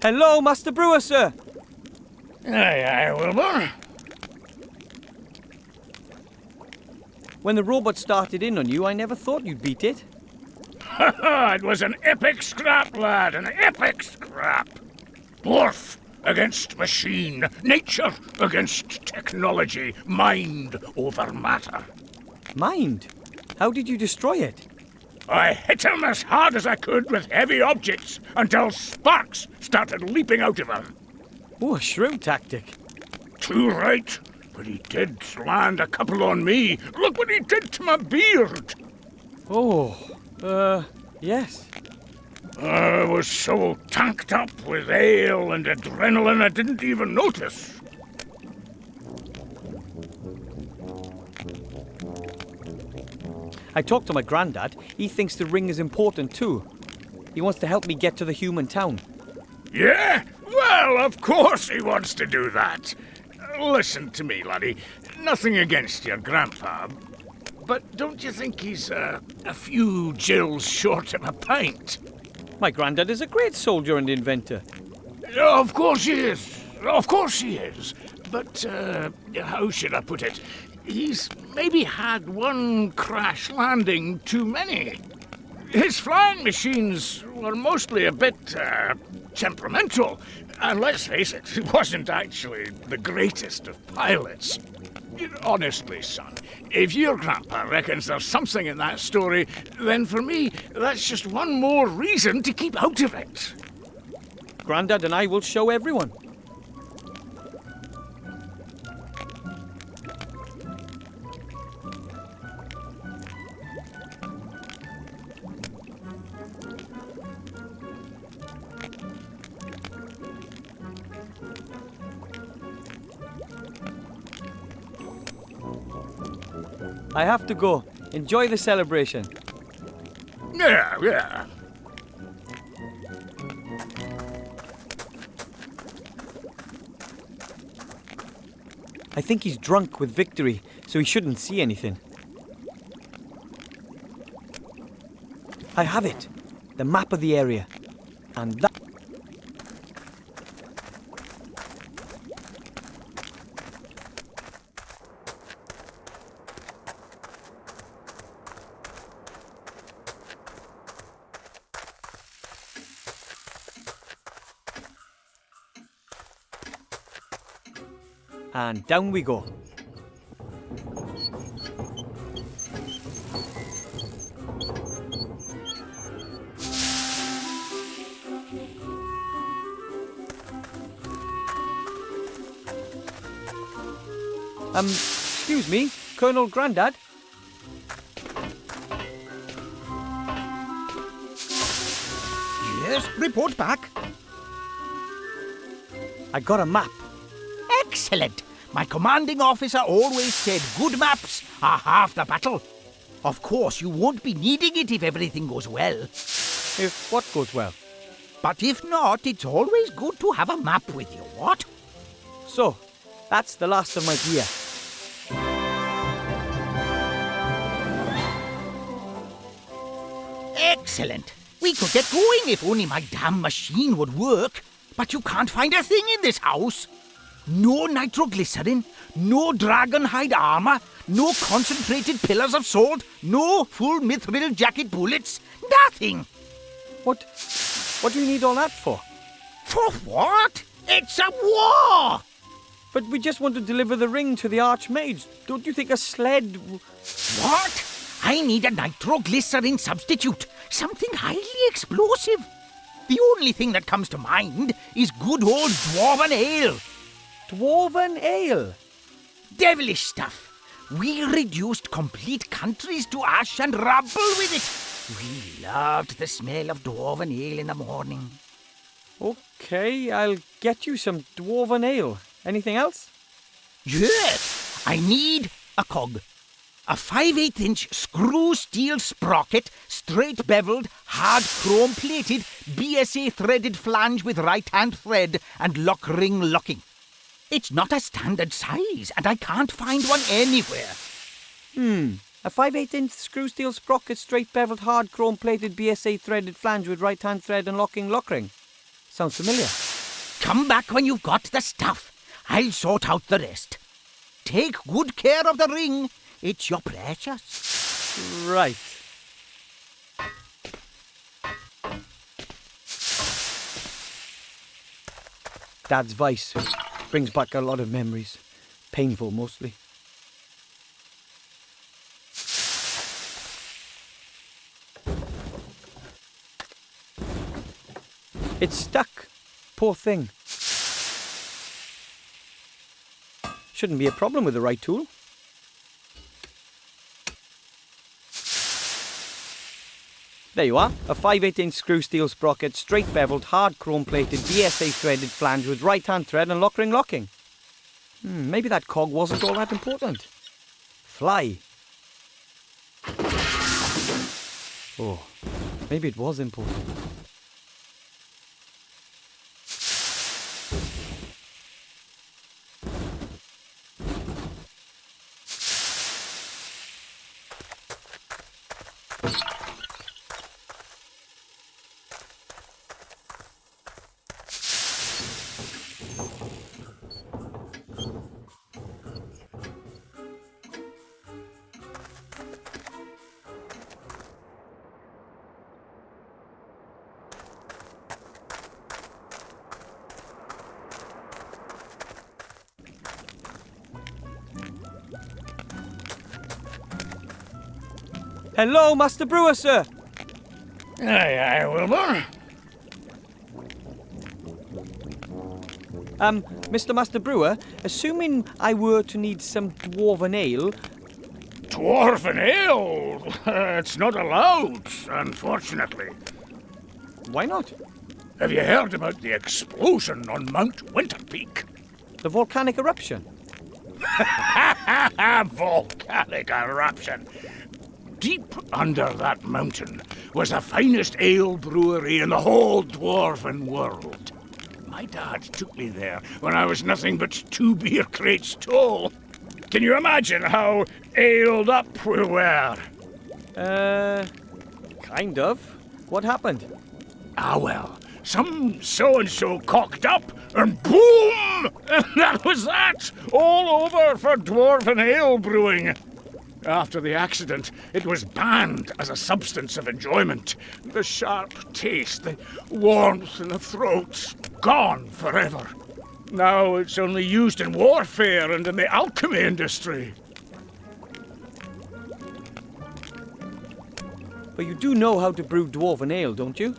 Hello, Master Brewer, sir. Aye, Wilbur. When the robot started in on you, I never thought you'd beat it. It was an epic scrap, lad, an epic scrap. Dwarf against machine, nature against technology, mind over matter. Mind? How did you destroy it? I hit him as hard as I could with heavy objects until sparks started leaping out of him. Oh, a shrewd tactic. Too right, but he did land a couple on me. Look what he did to my beard. Oh, yes. I was so tanked up with ale and adrenaline I didn't even notice. I talked to my granddad. He thinks the ring is important too. He wants to help me get to the human town. Yeah? Well, of course he wants to do that. Listen to me, laddie. Nothing against your grandpa, but don't you think he's a few gills short of a pint? My granddad is a great soldier and inventor. Of course he is. Of course he is. But, how should I put it? He's maybe had one crash landing too many. His flying machines were mostly a bit, temperamental. And let's face it, he wasn't actually the greatest of pilots. Honestly, son, if your grandpa reckons there's something in that story, then for me, that's just one more reason to keep out of it. Grandad and I will show everyone. I have to go. Enjoy the celebration. Yeah. I think he's drunk with victory, so he shouldn't see anything. I have it. The map of the area. And that... And down we go. Excuse me, Colonel Grandad? Yes, report back. I got a map. Excellent. My commanding officer always said good maps are half the battle. Of course, you won't be needing it if everything goes well. If what goes well? But if not, it's always good to have a map with you, what? So, that's the last of my gear. Excellent. We could get going if only my damn machine would work. But you can't find a thing in this house. No nitroglycerin, no dragon hide armor, no concentrated pillars of salt, no full mithril jacket bullets, nothing. What do you need all that for? For what? It's a war! But we just want to deliver the ring to the Archmage. Don't you think a sled... What? I need a nitroglycerin substitute. Something highly explosive. The only thing that comes to mind is good old dwarven ale. Dwarven ale? Devilish stuff. We reduced complete countries to ash and rubble with it. We loved the smell of dwarven ale in the morning. Okay, I'll get you some dwarven ale. Anything else? Yes, I need a cog. A 5/8-inch screw steel sprocket, straight beveled, hard chrome plated, BSA threaded flange with right-hand thread and lock ring locking. It's not a standard size, and I can't find one anywhere. A 5/8-inch screw steel sprocket, straight beveled, hard chrome plated, BSA threaded flange with right-hand thread and locking lock ring. Sounds familiar. Come back when you've got the stuff. I'll sort out the rest. Take good care of the ring. It's your precious. Right. Dad's vice brings back a lot of memories. Painful, mostly. It's stuck. Poor thing. Shouldn't be a problem with the right tool. There you are, a 5/8-inch screw steel sprocket, straight beveled, hard chrome plated, BSA threaded flange with right-hand thread and lock ring locking. Maybe that cog wasn't all that important. Fly. Oh, maybe it was important. Hello, Master Brewer, sir. Aye, Wilbur. Mr. Master Brewer, assuming I were to need some dwarven ale... Dwarven ale? It's not allowed, unfortunately. Why not? Have you heard about the explosion on Mount Winterpeak? The volcanic eruption? Volcanic eruption. Deep under that mountain was the finest ale brewery in the whole dwarven world. My dad took me there when I was nothing but 2 beer crates tall. Can you imagine how aled up we were? Kind of. What happened? Ah, well, some so-and-so cocked up, and boom! And that was that! All over for dwarven ale brewing. After the accident, it was banned as a substance of enjoyment. The sharp taste, the warmth in the throat, gone forever. Now it's only used in warfare and in the alchemy industry. But you do know how to brew dwarven ale, don't you?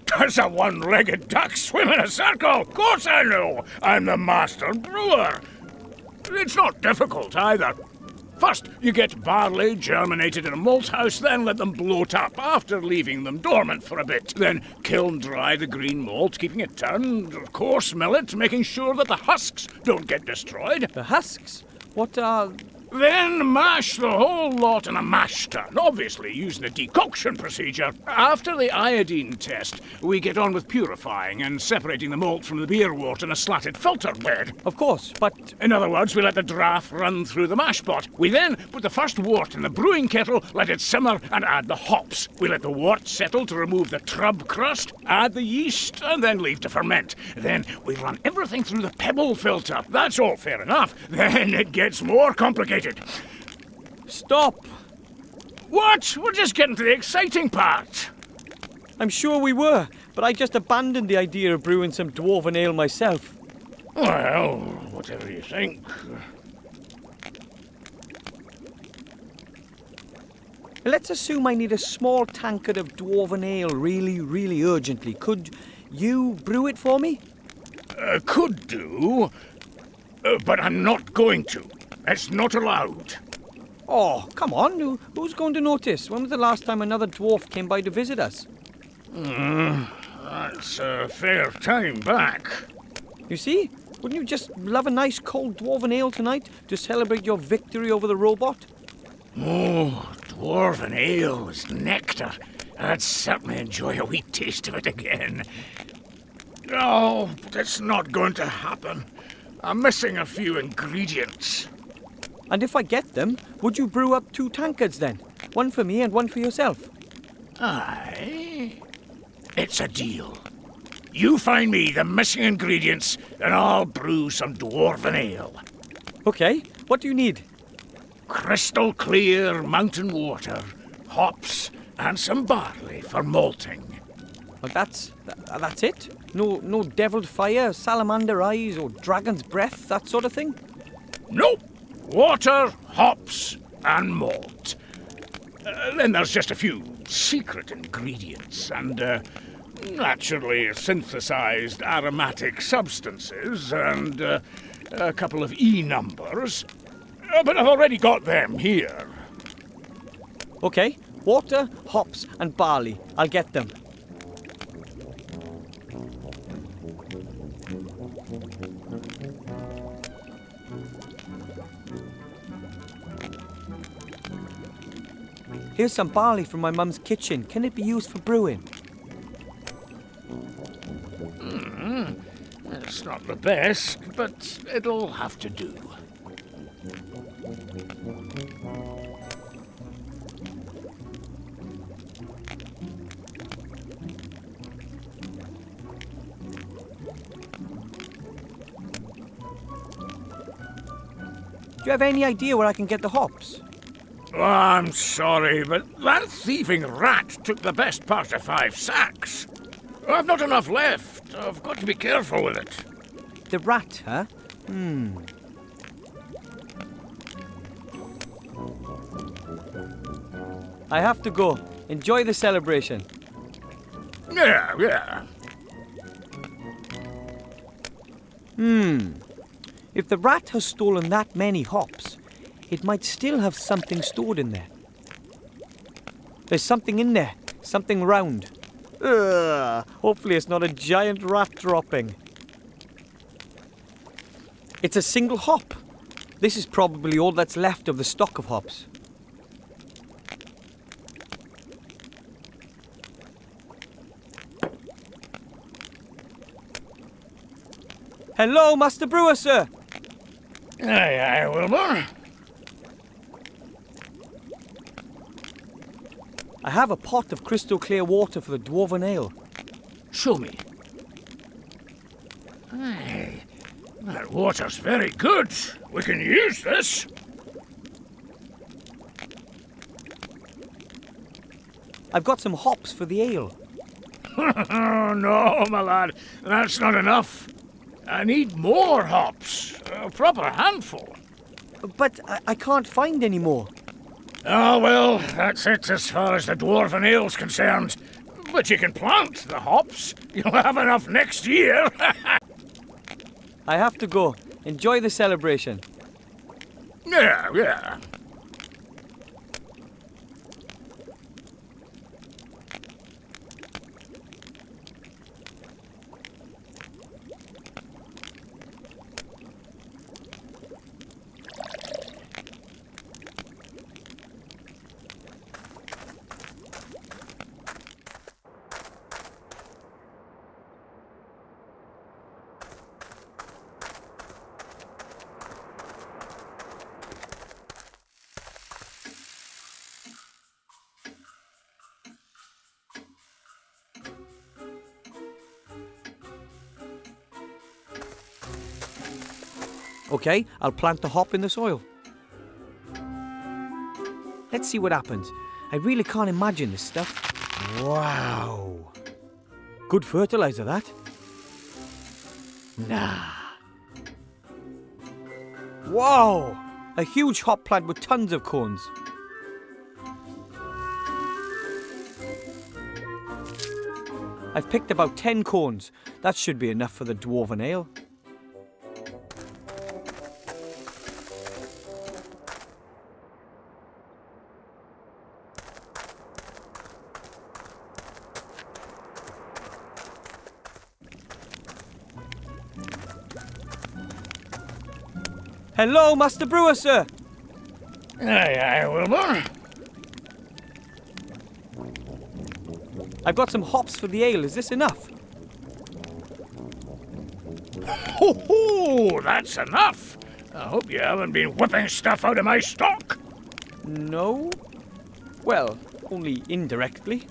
Does a one-legged duck swim in a circle? Of course I know. I'm the master brewer. It's not difficult either. First, you get barley germinated in a malt house, then let them bloat up after leaving them dormant for a bit. Then kiln dry the green malt, keeping it turned. Of course, mill it, making sure that the husks don't get destroyed. The husks? What are... Then mash the whole lot in a mash tun, obviously using a decoction procedure. After the iodine test, we get on with purifying and separating the malt from the beer wort in a slatted filter bed. Of course, but... In other words, we let the draff run through the mash pot. We then put the first wort in the brewing kettle, let it simmer, and add the hops. We let the wort settle to remove the trub crust, add the yeast, and then leave to ferment. Then we run everything through the pebble filter. That's all fair enough. Then it gets more complicated. Stop! What? We're just getting to the exciting part. I'm sure we were, but I just abandoned the idea of brewing some dwarven ale myself. Well, whatever you think. Let's assume I need a small tankard of dwarven ale really, really urgently. Could you brew it for me? Could do, but I'm not going to. It's not allowed. Oh, come on. Who's going to notice? When was the last time another dwarf came by to visit us? That's a fair time back. You see? Wouldn't you just love a nice cold dwarven ale tonight to celebrate your victory over the robot? Oh, dwarven ale is nectar. I'd certainly enjoy a wee taste of it again. Oh, but it's not going to happen. I'm missing a few ingredients. And if I get them, would you brew up 2 tankards then? One for me and one for yourself. Aye. It's a deal. You find me the missing ingredients, and I'll brew some dwarven ale. Okay, what do you need? Crystal clear mountain water, hops, and some barley for malting. Well, that's it? No deviled fire, salamander eyes, or dragon's breath, that sort of thing? Nope. Water, hops, and malt. Then there's just a few secret ingredients and naturally synthesized aromatic substances and a couple of E numbers. But I've already got them here. Okay, water, hops, and barley. I'll get them. Here's some barley from my mum's kitchen. Can it be used for brewing? It's not the best, but it'll have to do. Do you have any idea where I can get the hops? Oh, I'm sorry, but that thieving rat took the best part of 5 sacks. I've not enough left. I've got to be careful with it. The rat, huh? I have to go. Enjoy the celebration. Yeah. If the rat has stolen that many hops, it might still have something stored in there. There's something in there. Something round. Ugh, hopefully it's not a giant rat dropping. It's a single hop. This is probably all that's left of the stock of hops. Hello, Master Brewer, sir. Aye, Wilbur. I have a pot of crystal clear water for the dwarven ale. Show me. Aye, that water's very good. We can use this. I've got some hops for the ale. Oh, no, my lad. That's not enough. I need more hops. A proper handful. But I can't find any more. Oh, well, that's it as far as the dwarven ale's concerned. But you can plant the hops. You'll have enough next year. I have to go. Enjoy the celebration. Yeah. Okay, I'll plant the hop in the soil. Let's see what happens. I really can't imagine this stuff. Wow. Good fertilizer, that. Nah. Wow! A huge hop plant with tons of cones. I've picked about 10 cones. That should be enough for the dwarven ale. Hello, Master Brewer, sir. Aye, aye, Wilbur. I've got some hops for the ale. Is this enough? Ho ho! That's enough. I hope you haven't been whipping stuff out of my stock. No. Well, only indirectly.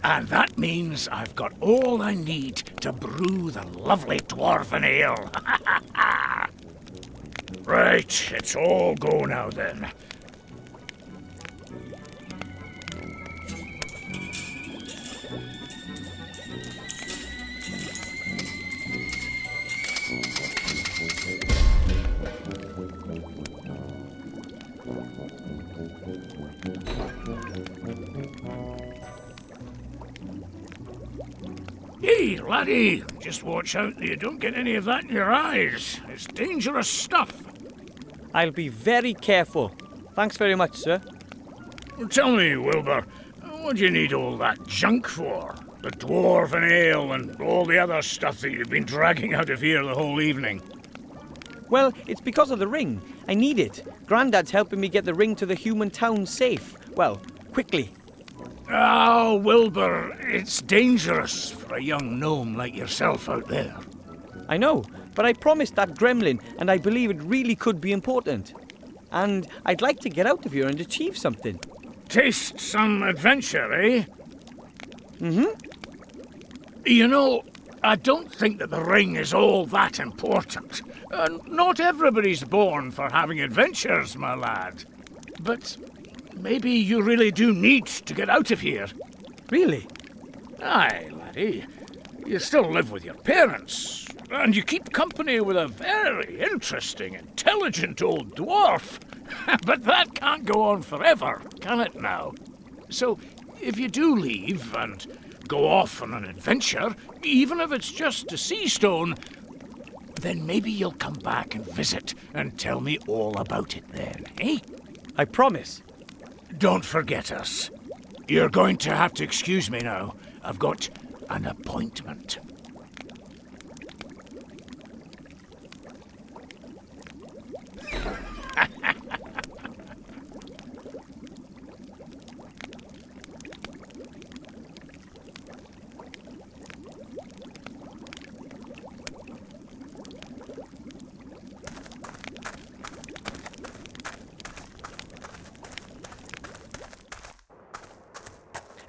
And that means I've got all I need to brew the lovely dwarven ale. Right, it's all go now then. Hey, laddie, just watch out that you don't get any of that in your eyes. It's dangerous stuff. I'll be very careful. Thanks very much, sir. Tell me, Wilbur, what do you need all that junk for? The dwarven ale and all the other stuff that you've been dragging out of here the whole evening. Well, it's because of the ring. I need it. Grandad's helping me get the ring to the human town safe. Well, quickly. Oh, Wilbur, it's dangerous for a young gnome like yourself out there. I know, but I promised that gremlin, and I believe it really could be important. And I'd like to get out of here and achieve something. Taste some adventure, eh? Mm-hmm. You know, I don't think that the ring is all that important. Not everybody's born for having adventures, my lad. But maybe you really do need to get out of here. Really? Aye, laddie. You still live with your parents, and you keep company with a very interesting, intelligent old dwarf. But that can't go on forever, can it now? So, if you do leave and go off on an adventure, even if it's just to Seastone, then maybe you'll come back and visit and tell me all about it then, eh? I promise. Don't forget us. You're going to have to excuse me now. I've got an appointment.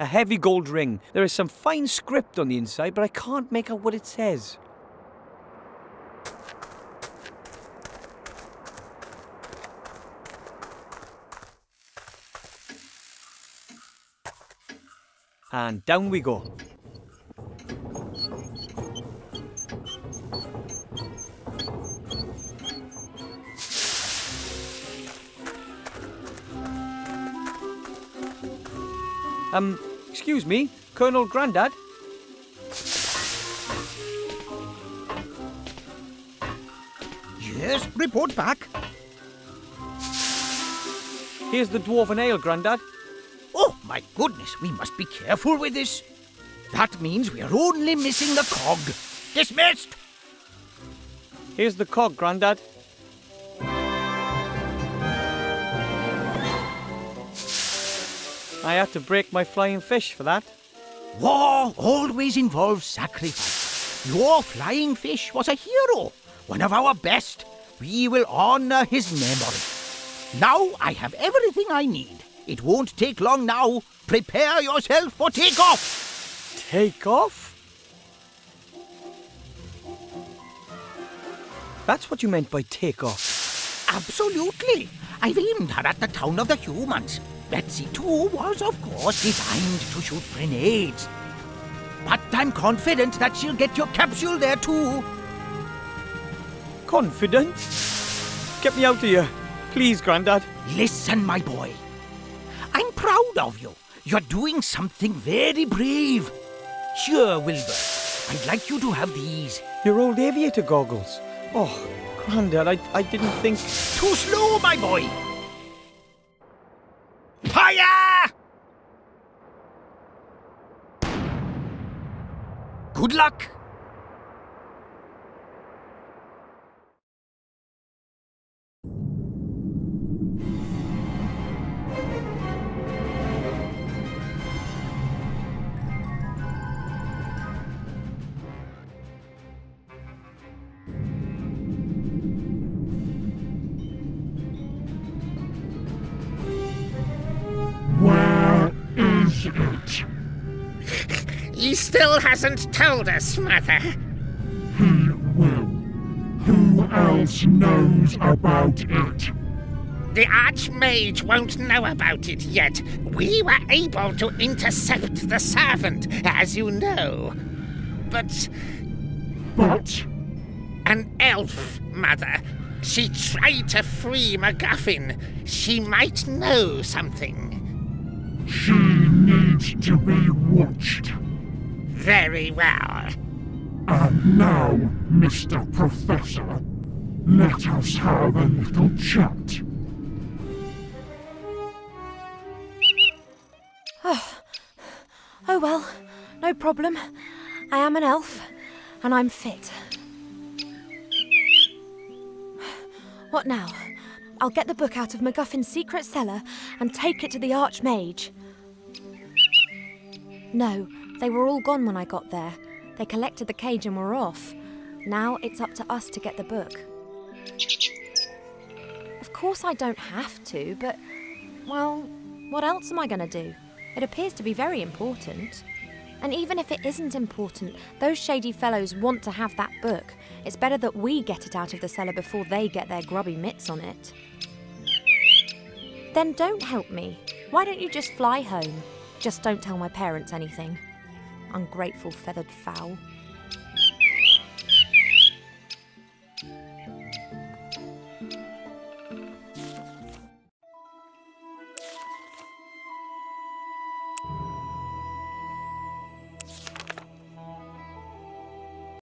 A heavy gold ring. There is some fine script on the inside, but I can't make out what it says. And down we go. Excuse me, Colonel Grandad? Yes, report back. Here's the dwarven ale, Grandad. Oh, my goodness, we must be careful with this. That means we're only missing the cog. Dismissed! Here's the cog, Grandad. I had to break my flying fish for that. War always involves sacrifice. Your flying fish was a hero, one of our best. We will honor his memory. Now I have everything I need. It won't take long now. Prepare yourself for takeoff. Take off? That's what you meant by take off. Absolutely. I've aimed her at the town of the humans. Betsy, too, was, of course, designed to shoot grenades. But I'm confident that she'll get your capsule there, too. Confident? Get me out of here. Please, Grandad. Listen, my boy. I'm proud of you. You're doing something very brave. Sure, Wilbur. I'd like you to have these. Your old aviator goggles. Oh, Grandad, I didn't think... Too slow, my boy. Fire! Good luck. Where is it? He still hasn't told us, Mother. He will. Who else knows about it? The Archmage won't know about it yet. We were able to intercept the servant, as you know. But an elf, Mother. She tried to free MacGuffin. She might know something. She needs to be watched. Very well. And now, Mr. Professor, let us have a little chat. Oh well, no problem. I am an elf, and I'm fit. What now? I'll get the book out of MacGuffin's secret cellar and take it to the Archmage. No, they were all gone when I got there. They collected the cage and were off. Now it's up to us to get the book. Of course I don't have to, but, well, what else am I going to do? It appears to be very important. And even if it isn't important, those shady fellows want to have that book. It's better that we get it out of the cellar before they get their grubby mitts on it. Then don't help me. Why don't you just fly home? Just don't tell my parents anything. Ungrateful feathered fowl.